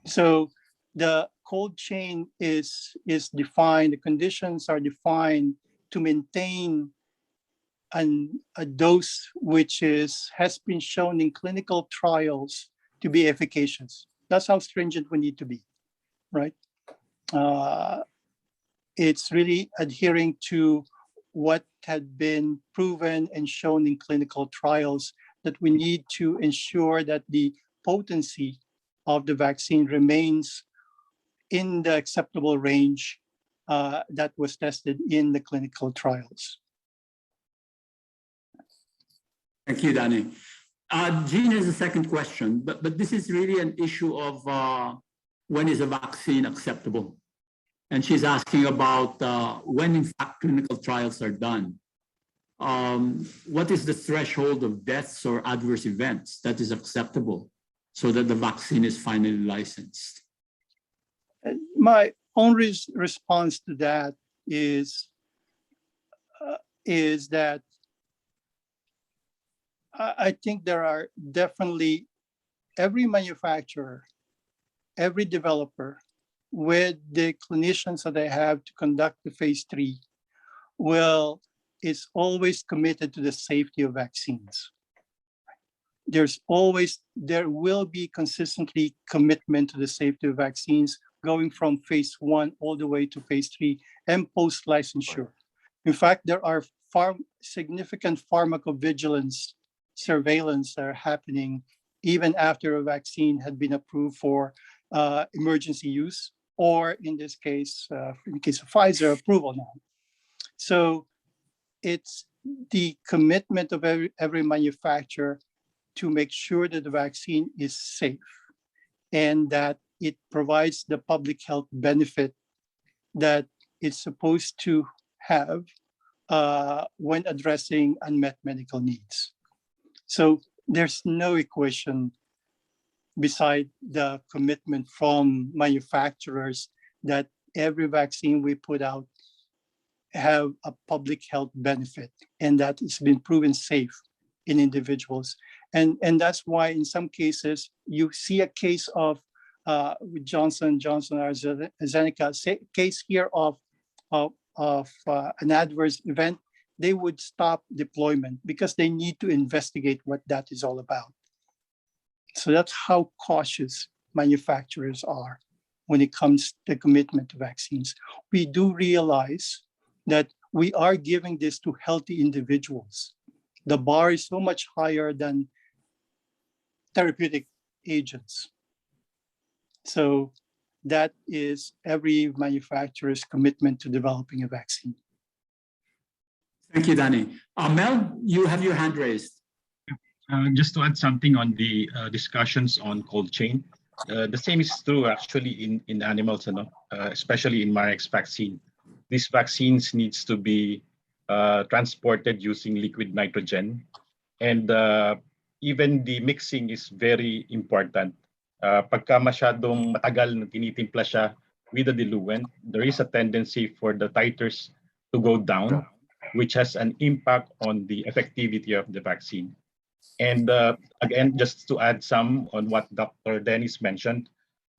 So the cold chain is defined, the conditions are defined to maintain a dose which has been shown in clinical trials to be efficacious. That's how stringent we need to be, right? It's really adhering to what had been proven and shown in clinical trials, that we need to ensure that the potency of the vaccine remains in the acceptable range that was tested in the clinical trials. Thank you, Danny. Jean has a second question, but this is really an issue of when is a vaccine acceptable? And she's asking about when in fact clinical trials are done. What is the threshold of deaths or adverse events that is acceptable so that the vaccine is finally licensed? My own response to that is that I think there are definitely every manufacturer, every developer, with the clinicians that they have to conduct the phase 3, is always committed to the safety of vaccines. There will be consistently commitment to the safety of vaccines going from phase 1 all the way to phase 3 and post-licensure. In fact, there are significant pharmacovigilance surveillance that are happening even after a vaccine had been approved for emergency use, or in this case, in the case of Pfizer, approval now. So it's the commitment of every manufacturer to make sure that the vaccine is safe and that it provides the public health benefit that it's supposed to have when addressing unmet medical needs. So there's no equation beside the commitment from manufacturers that every vaccine we put out have a public health benefit and that it's been proven safe in individuals. And that's why in some cases you see a case of with Johnson or AstraZeneca case here of an adverse event they would stop deployment because they need to investigate what that is all about. So that's how cautious manufacturers are when it comes to commitment to vaccines. We do realize that we are giving this to healthy individuals. The bar is so much higher than therapeutic agents. So that is every manufacturer's commitment to developing a vaccine. Thank you, Danny. Mel, you have your hand raised. Just to add something on the discussions on cold chain, the same is true actually in animals, especially in Marek's vaccine. These vaccines needs to be transported using liquid nitrogen, and even the mixing is very important. Pagka masyadong matagal na tinitimpla siya with the diluent, there is a tendency for the titers to go down, which has an impact on the effectivity of the vaccine. And again, just to add some on what Dr. Dennis mentioned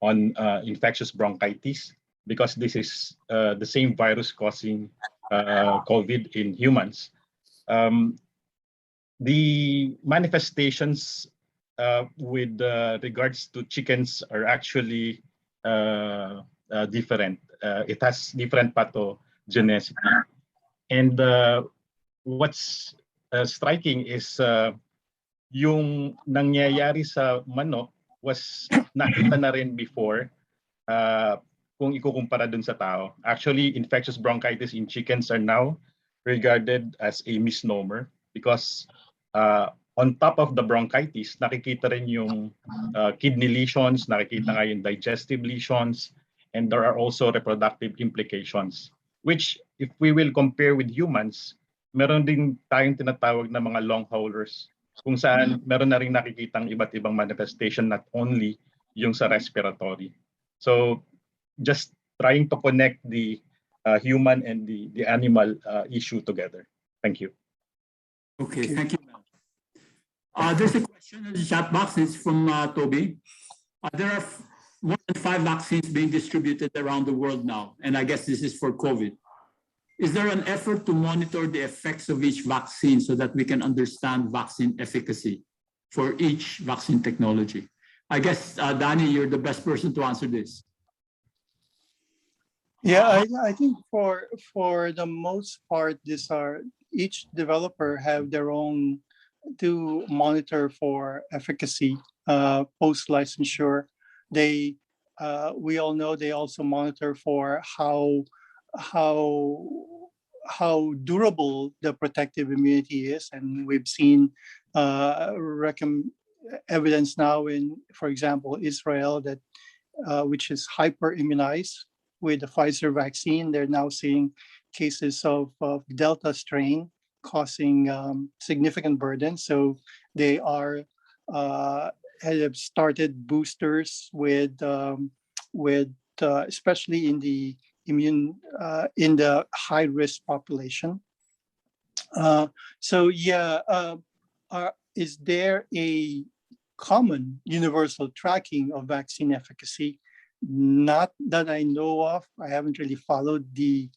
on infectious bronchitis, because this is the same virus causing COVID in humans. The manifestations with regards to chickens are actually different. It has different pathogenicity. And what's striking is yung nangyayari sa manok was nakita na rin before kung ikukumpara dun sa tao. Actually, infectious bronchitis in chickens are now regarded as a misnomer because on top of the bronchitis, nakikita rin yung kidney lesions, nakikita nga yung digestive lesions, and there are also reproductive implications, which if we will compare with humans, meron din tayong tinatawag na mga long haulers kung saan meron na rin nakikitang iba't ibang manifestation, not only yung sa respiratory. So just trying to connect the human and the animal issue together. Thank you. Okay, thank you. There's a question in the chat box. It's from Toby. There are more than 5 vaccines being distributed around the world now, and I guess this is for COVID. Is there an effort to monitor the effects of each vaccine so that we can understand vaccine efficacy for each vaccine technology? I guess, Danny, you're the best person to answer this. Yeah, I think for the most part, each developer have their own to monitor for efficacy post licensure. We all know they also monitor for how durable the protective immunity is, and we've seen evidence now in, for example, Israel that which is hyper immunized with the Pfizer vaccine. They're now seeing cases of Delta strain causing significant burden. So they have started boosters with especially in the in the high risk population. So yeah, is there a common universal tracking of vaccine efficacy? Not that I know of. I haven't really followed the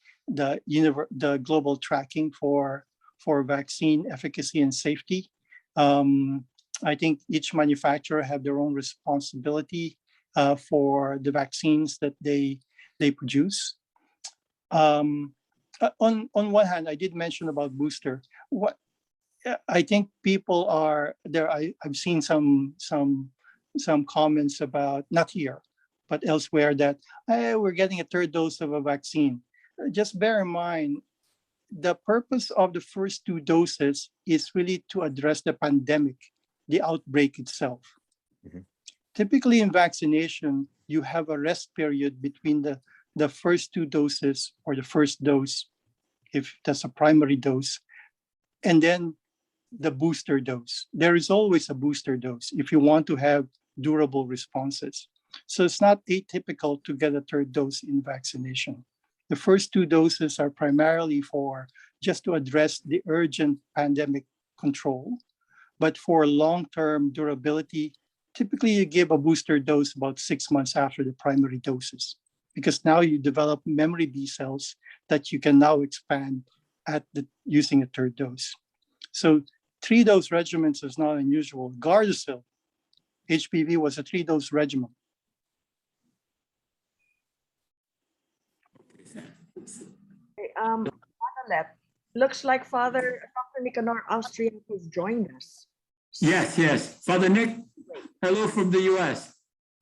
global tracking for vaccine efficacy and safety. I think each manufacturer have their own responsibility for the vaccines that they produce. On one hand, I did mention about booster. What I think people are there. I've seen some comments about, not here, but elsewhere, that hey, we're getting a third dose of a vaccine. Just bear in mind, the purpose of the first 2 doses is really to address the pandemic, the outbreak itself. Mm-hmm. Typically in vaccination, you have a rest period between the first 2 doses, or the first dose, if that's a primary dose, and then the booster dose. There is always a booster dose if you want to have durable responses. So it's not atypical to get a third dose in vaccination. The first 2 doses are primarily for just to address the urgent pandemic control. But for long-term durability, typically you give a booster dose about 6 months after the primary doses, because now you develop memory B cells that you can now expand using a third dose. So 3-dose regimens is not unusual. Gardasil, HPV was a 3-dose regimen. Okay, Manolet, looks like Father Dr. Nicanor Austrian has joined us. Yes, yes. Father Nick, hello from the US.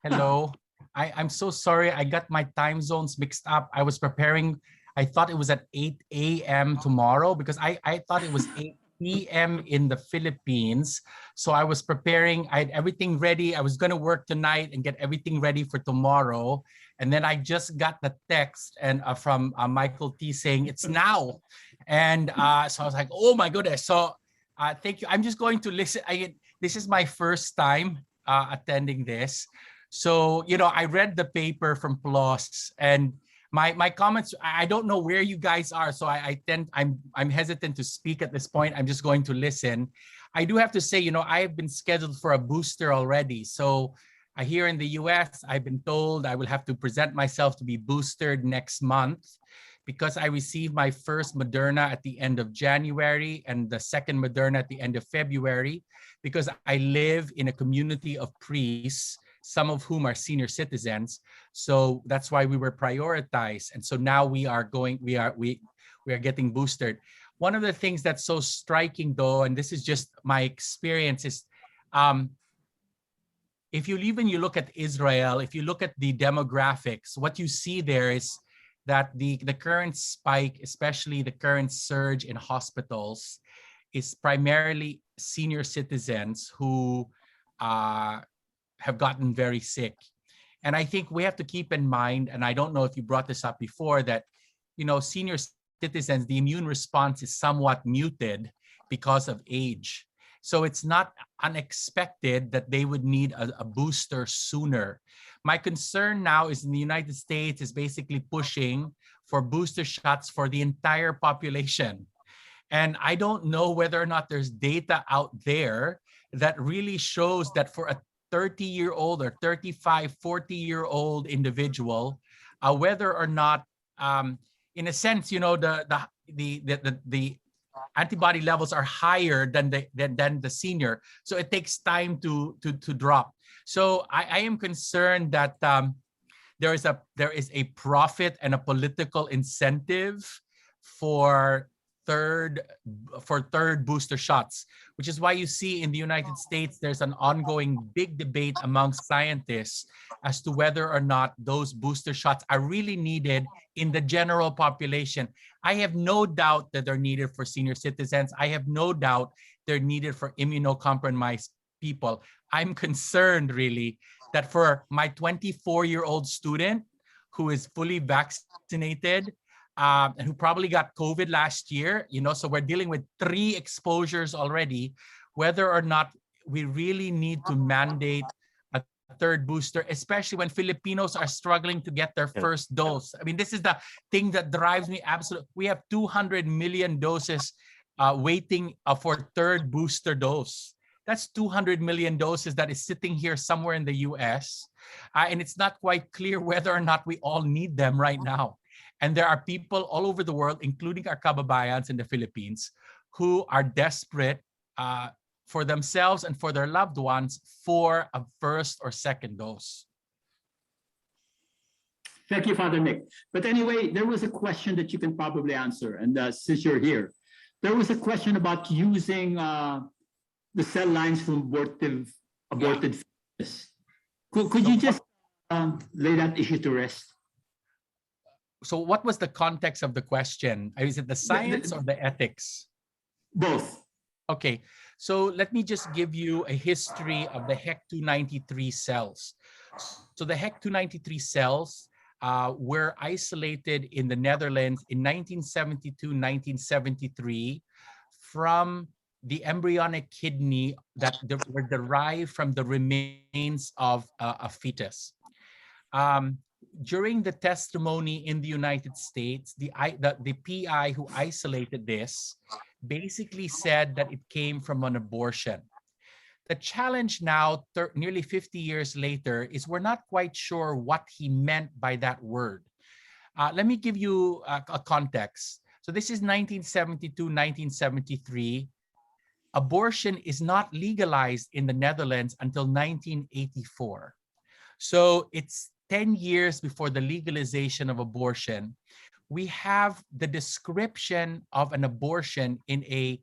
Hello. I'm so sorry. I got my time zones mixed up. I was preparing. I thought it was at 8 a.m. tomorrow because I thought it was 8 p.m. in the Philippines. So I was preparing. I had everything ready. I was going to work tonight and get everything ready for tomorrow. And then I just got the text and from Michael T saying it's now. And so I was like, oh my goodness. So thank you. I'm just going to listen. This is my first time attending this. So, you know, I read the paper from PLOS and my comments, I don't know where you guys are. So I'm hesitant to speak at this point. I'm just going to listen. I do have to say, you know, I have been scheduled for a booster already. So here in the US, I've been told I will have to present myself to be boosted next month because I received my first Moderna at the end of January and the second Moderna at the end of February because I live in a community of priests, some of whom are senior citizens. So that's why we were prioritized. And so now we are getting boosted. One of the things that's so striking though, and this is just my experience, is if you look at Israel, if you look at the demographics, what you see there is that the current spike, especially the current surge in hospitals, is primarily senior citizens who have gotten very sick. And I think we have to keep in mind, and I don't know if you brought this up before, that, you know, senior citizens, the immune response is somewhat muted because of age. So it's not unexpected that they would need a booster sooner. My concern now is in the United States is basically pushing for booster shots for the entire population. And I don't know whether or not there's data out there that really shows that for a 30-year-old or 35, 40-year-old individual, whether or not, in a sense, you know, the antibody levels are higher than the senior, so it takes time to drop. So I am concerned that there is a profit and a political incentive for third booster shots, which is why you see in the United States there's an ongoing big debate amongst scientists as to whether or not those booster shots are really needed in the general population. I have no doubt that they're needed for senior citizens. I have no doubt they're needed for immunocompromised people. I'm concerned really that for my 24-year-old student who is fully vaccinated, and who probably got COVID last year, you know, so we're dealing with 3 exposures already, whether or not we really need to mandate a third booster, especially when Filipinos are struggling to get their first dose. I mean, this is the thing that drives me absolutely. We have 200 million doses waiting for third booster dose. That's 200 million doses that is sitting here somewhere in the US. And it's not quite clear whether or not we all need them right now. And there are people all over the world, including our kababayans in the Philippines, who are desperate for themselves and for their loved ones for a first or second dose. Thank you, Father Nick. But anyway, there was a question that you can probably answer. And since you're here, there was a question about using the cell lines from aborted fetus. Could you just lay that issue to rest? So what was the context of the question? Is it the science or the ethics? Both. Okay, so let me just give you a history of the HEC293 cells. So the HEC293 cells were isolated in the Netherlands in 1972-1973 from the embryonic kidney that were derived from the remains of a fetus. During the testimony in the United States, the PI who isolated this basically said that it came from an abortion. The challenge now, nearly 50 years later, is we're not quite sure what he meant by that word. Let me give you a context. So this is 1972, 1973. Abortion is not legalized in the Netherlands until 1984. So it's 10 years before the legalization of abortion. We have the description of an abortion in a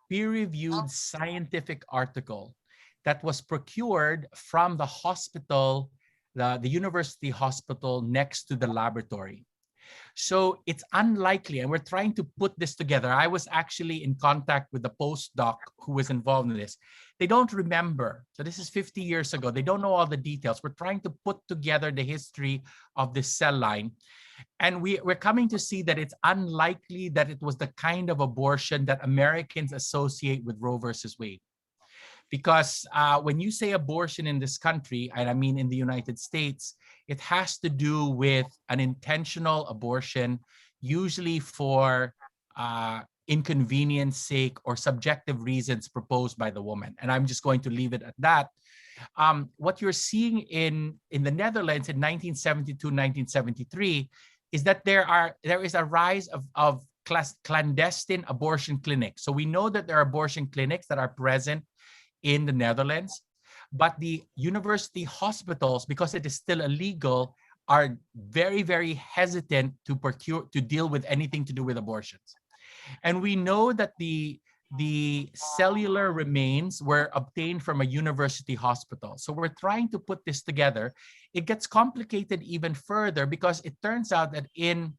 peer-reviewed scientific article that was procured from the hospital, the university hospital next to the laboratory. So it's unlikely, and we're trying to put this together. I was actually in contact with the postdoc who was involved in this. They don't remember. So this is 50 years ago. They don't know all the details. We're trying to put together the history of this cell line. And we're coming to see that it's unlikely that it was the kind of abortion that Americans associate with Roe versus Wade. Because when you say abortion in this country, and I mean in the United States, it has to do with an intentional abortion, usually for inconvenience sake or subjective reasons proposed by the woman. And I'm just going to leave it at that. What you're seeing in the Netherlands in 1972, 1973 is that there is a rise of clandestine abortion clinics. So we know that there are abortion clinics that are present in the Netherlands, but the university hospitals, because it is still illegal, are very, very hesitant to deal with anything to do with abortions. And we know that the cellular remains were obtained from a university hospital. So we're trying to put this together. It gets complicated even further because it turns out that in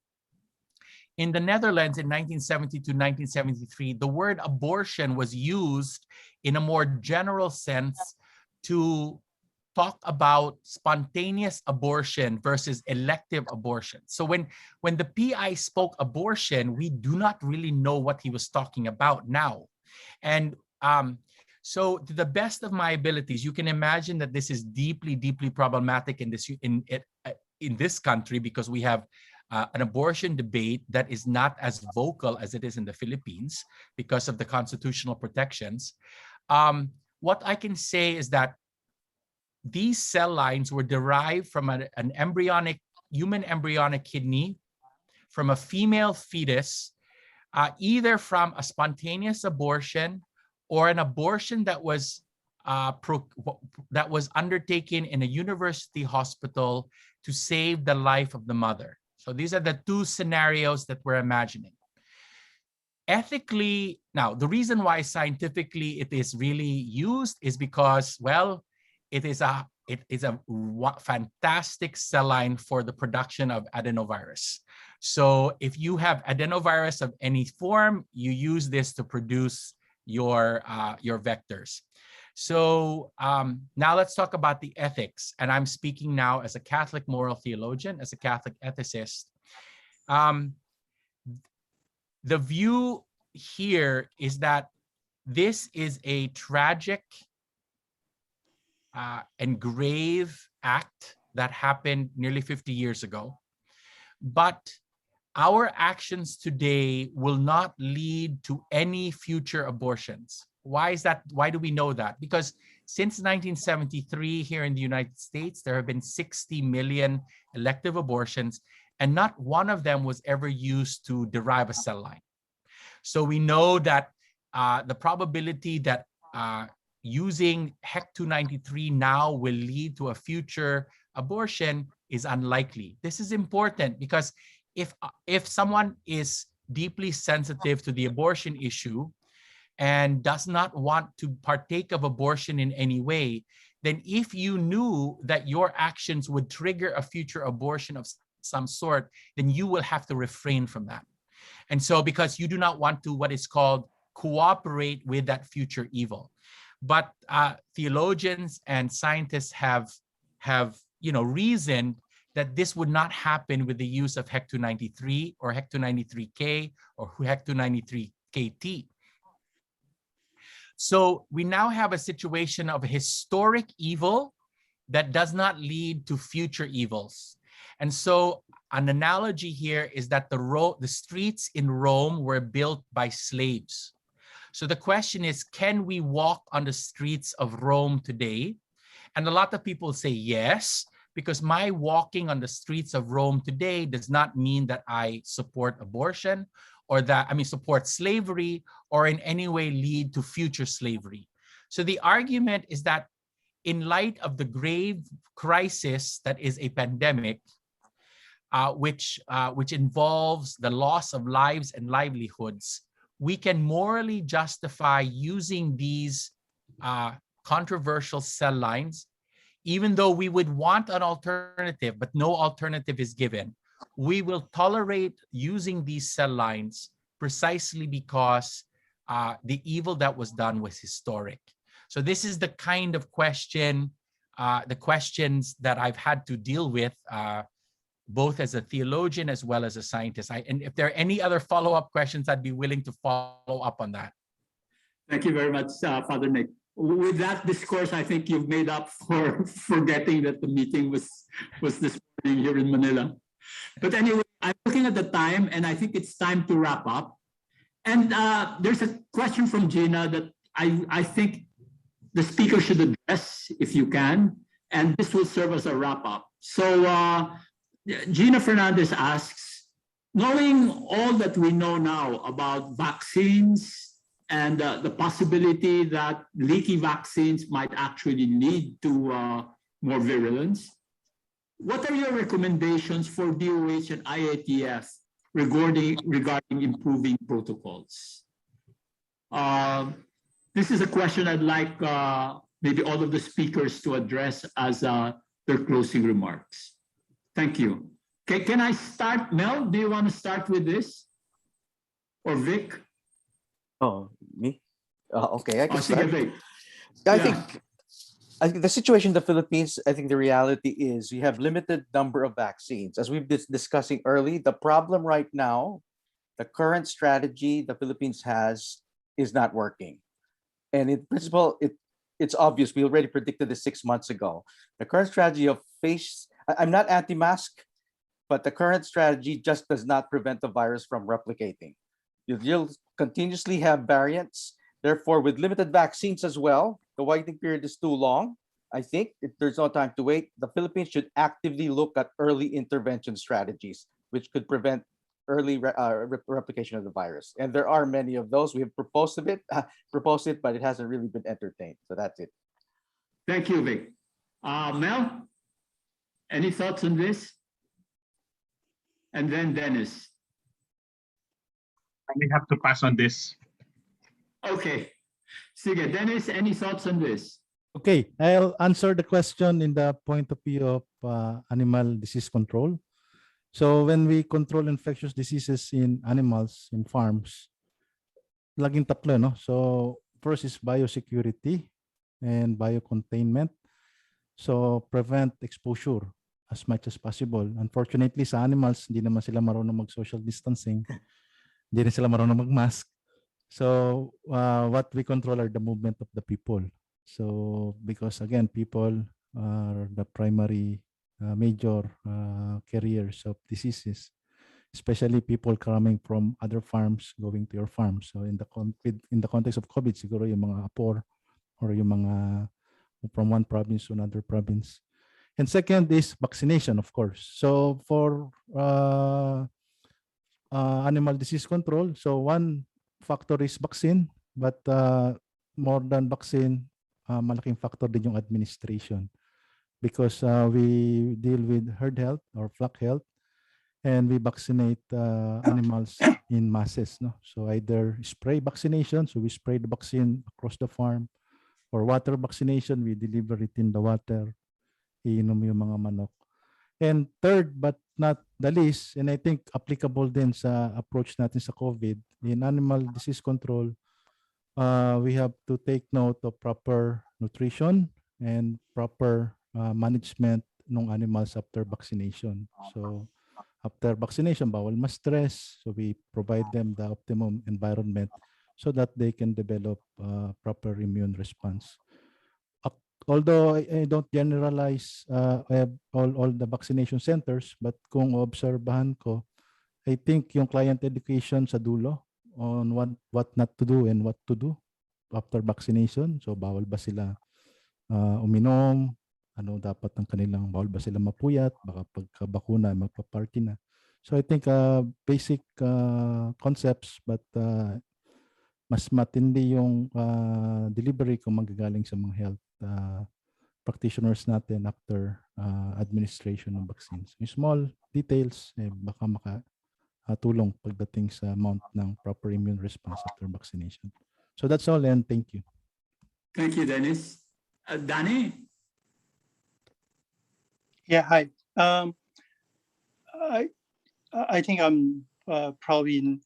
the Netherlands in 1972, 1973, the word abortion was used in a more general sense to talk about spontaneous abortion versus elective abortion. So when the PI spoke abortion, we do not really know what he was talking about now. And so to the best of my abilities, you can imagine that this is deeply, deeply problematic in this country because we have an abortion debate that is not as vocal as it is in the Philippines because of the constitutional protections. What I can say is that these cell lines were derived from an human embryonic kidney, from a female fetus, either from a spontaneous abortion or an abortion that was undertaken in a university hospital to save the life of the mother. So these are the two scenarios that we're imagining. Ethically, now the reason why scientifically it is really used is because, well, it is a fantastic cell line for the production of adenovirus. So if you have adenovirus of any form, you use this to produce your vectors. So now let's talk about the ethics. And I'm speaking now as a Catholic moral theologian, as a Catholic ethicist. The view here is that this is a tragic and grave act that happened nearly 50 years ago. But our actions today will not lead to any future abortions. Why is that? Why do we know that? Because since 1973 here in the United States, there have been 60 million elective abortions, and not one of them was ever used to derive a cell line. So we know that the probability that using HEC-293 now will lead to a future abortion is unlikely. This is important because if someone is deeply sensitive to the abortion issue and does not want to partake of abortion in any way, then if you knew that your actions would trigger a future abortion of some sort, then you will have to refrain from that. And so because you do not want to what is called cooperate with that future evil. But theologians and scientists have reasoned that this would not happen with the use of HEC-293 or HEC-293K or HEC-293KT. So we now have a situation of a historic evil that does not lead to future evils. And so an analogy here is that the streets in Rome were built by slaves. So the question is, can we walk on the streets of Rome today? And a lot of people say yes, because my walking on the streets of Rome today does not mean that I support abortion or that, support slavery or in any way lead to future slavery. So the argument is that in light of the grave crisis that is a pandemic, which involves the loss of lives and livelihoods, we can morally justify using these controversial cell lines, even though we would want an alternative, but no alternative is given. We will tolerate using these cell lines precisely because the evil that was done was historic. So this is the kind of question, the questions that I've had to deal with, both as a theologian as well as a scientist. And if there are any other follow-up questions, I'd be willing to follow up on that. Thank you very much, Father Nick. With that discourse, I think you've made up for forgetting that the meeting was this morning here in Manila. But anyway, I'm looking at the time, and I think it's time to wrap up. And there's a question from Gina that I think the speaker should address, if you can, and this will serve as a wrap-up. So Gina Fernandez asks, knowing all that we know now about vaccines and the possibility that leaky vaccines might actually lead to more virulence, what are your recommendations for DOH and IATF regarding improving protocols? This is a question I'd like maybe all of the speakers to address as their closing remarks. Thank you. Okay, can I start? Mel, do you want to start with this? Or Vic? Oh, me? Okay, I can sige, start. Vic. I think the situation in the Philippines, I think the reality is we have limited number of vaccines. As we've been discussing early, the problem right now, the current strategy the Philippines has is not working. And in principle, it's obvious. We already predicted this 6 months ago. The current strategy of I'm not anti-mask, but the current strategy just does not prevent the virus from replicating. You'll continuously have variants. Therefore, with limited vaccines as well, the waiting period is too long. I think if there's no time to wait, the Philippines should actively look at early intervention strategies, which could prevent early replication of the virus. And there are many of those. We have proposed it, but it hasn't really been entertained. So that's it. Thank you, Vic. Mel, any thoughts on this? And then Dennis. I may have to pass on this. Okay. Sige, Dennis, any thoughts on this? Okay, I'll answer the question in the point of view of animal disease control. So when we control infectious diseases in animals, in farms, laging tatlo, no? So first is biosecurity and biocontainment. So prevent exposure as much as possible. Unfortunately, sa animals, hindi naman sila marunong mag-social distancing. Hindi na sila marunong mag-mask. So what we control are the movement of the people. So because again, people are the primary major carriers of diseases, especially people coming from other farms going to your farm. So in the context of COVID, siguro yung mga apor or yung mga from one province to another province. And second is vaccination, of course. So for animal disease control, so one factor is vaccine, but more than vaccine, malaking factor din yung administration. Because we deal with herd health or flock health, and we vaccinate animals in masses. No? So either spray vaccination, so we spray the vaccine across the farm, or water vaccination, we deliver it in the water, iinom yung mga manok. And third, but not the least, and I think applicable din sa approach natin sa COVID, in animal disease control, we have to take note of proper nutrition and proper management ng animals after vaccination. So after vaccination, bawal ma-stress. So we provide them the optimum environment so that they can develop proper immune response. Although I don't generalize all the vaccination centers, but kung obserbahan ko, I think yung client education sa dulo on what not to do and what to do after vaccination. So bawal ba sila uminom? Ano dapat ang kanilang, bawal ba sila mapuyat? Baka pagkabakuna, magpa-party na. So I think basic concepts, but mas matindi yung delivery kung manggagaling sa mga health practitioners natin after administration ng vaccines. Yung small details, baka makatulong pagdating sa amount ng proper immune response after vaccination. So that's all, and thank you. Thank you, Dennis. Danny? Yeah, hi. I think I'm probably in.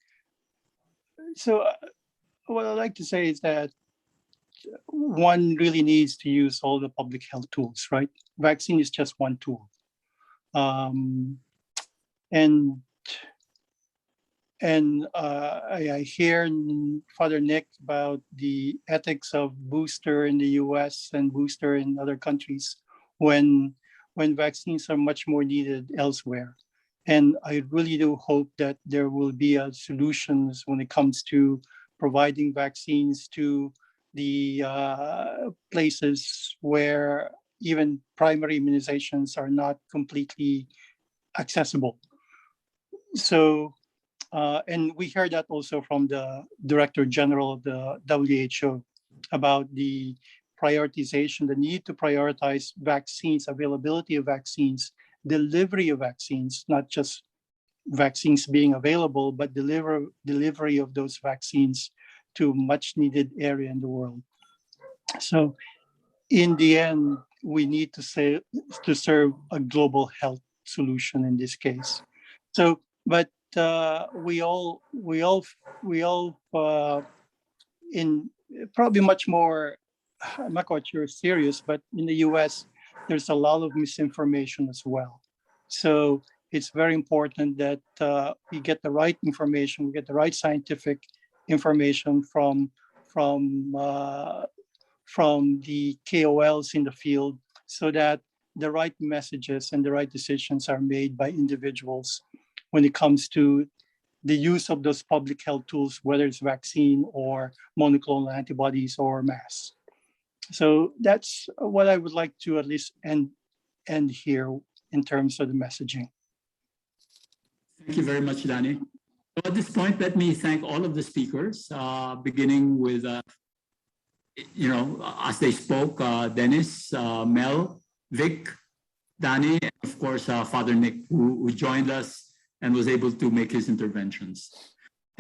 So what I'd like to say is that one really needs to use all the public health tools, right? Vaccine is just one tool. I hear Father Nick about the ethics of booster in the US and booster in other countries when vaccines are much more needed elsewhere. And I really do hope that there will be solutions when it comes to providing vaccines to the places where even primary immunizations are not completely accessible. So, and we heard that also from the Director General of the WHO about the prioritization, the need to prioritize vaccines, availability of vaccines, delivery of vaccines, not just vaccines being available, but delivery of those vaccines to much needed area in the world. So in the end, we need to serve a global health solution in this case. So, but we all in probably much more, I'm not quite sure serious, but in the US, there's a lot of misinformation as well. So it's very important that we get the right information, we get the right scientific information from the KOLs in the field, so that the right messages and the right decisions are made by individuals when it comes to the use of those public health tools, whether it's vaccine or monoclonal antibodies or masks. So that's what I would like to at least end here in terms of the messaging. Thank you very much, Danny. So at this point, let me thank all of the speakers, beginning with, as they spoke, Dennis, Mel, Vic, Danny, and of course, Father Nick, who joined us and was able to make his interventions.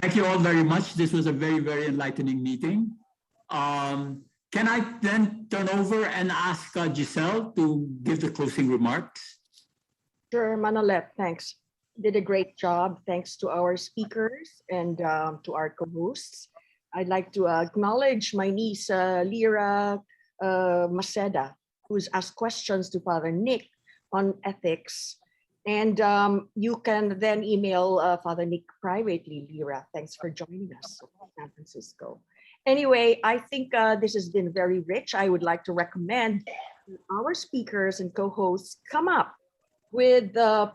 Thank you all very much. This was a very, very enlightening meeting. Can I then turn over and ask Giselle to give the closing remarks? Sure, Manolet, thanks. Did a great job. Thanks to our speakers and to our co-hosts. I'd like to acknowledge my niece, Lyra Maceda, who's asked questions to Father Nick on ethics. And you can then email Father Nick privately, Lyra. Thanks for joining us from San Francisco. Anyway, I think this has been very rich. I would like to recommend our speakers and co-hosts come up with, a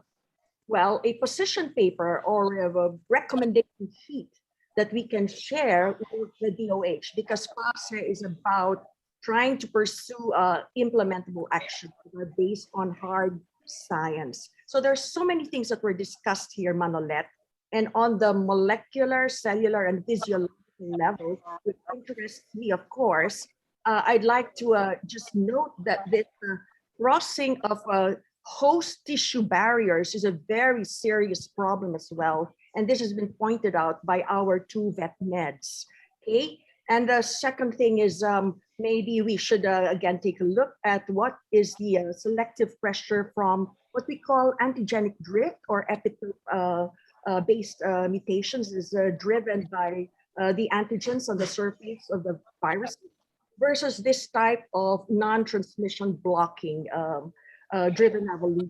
position paper or a recommendation sheet that we can share with the DOH, because PAASE is about trying to pursue implementable actions that are based on hard science. So there's so many things that were discussed here, Manolet, and on the molecular, cellular, and physiological level, which interests me, of course, I'd like to just note that this crossing of host tissue barriers is a very serious problem as well. And this has been pointed out by our two vet meds. Okay. And the second thing is maybe we should again take a look at what is the selective pressure from what we call antigenic drift or epitope-based mutations is driven by the antigens on the surface of the virus versus this type of non-transmission blocking driven evolution.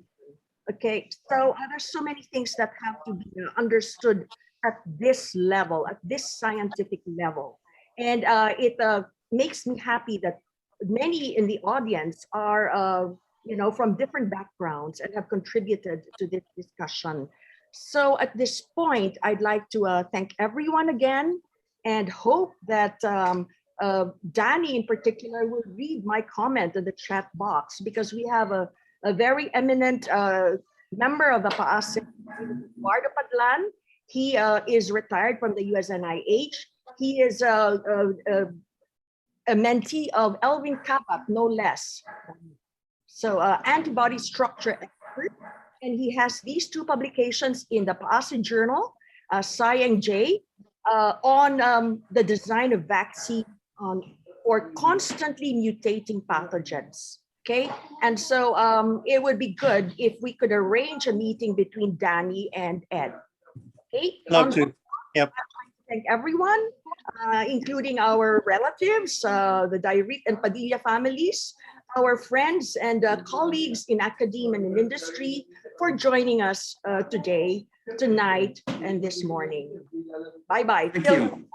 Okay, so there's so many things that have to be understood at this level, at this scientific level. And it makes me happy that many in the audience are, from different backgrounds and have contributed to this discussion. So at this point, I'd like to thank everyone again and hope that Danny in particular will read my comment in the chat box, because we have a very eminent member of the PAASE, Eduardo Padlan. He is retired from the USNIH. He is a mentee of Elvin Kapak, no less. So antibody structure expert. And he has these two publications in the PAASE journal, Science J, on the design of vaccine for constantly mutating pathogens. Okay, and so it would be good if we could arrange a meeting between Danny and Ed. Okay, Love to. Yep. Thank everyone, including our relatives, the Dairit and Padilla families, our friends and colleagues in academia and in industry for joining us today, tonight, and this morning. Bye-bye. Thank Till you.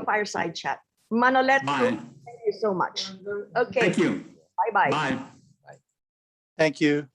fireside chat. Manolet, Bye. thank you so much. Okay. Thank you. Bye-bye. Bye. Thank you.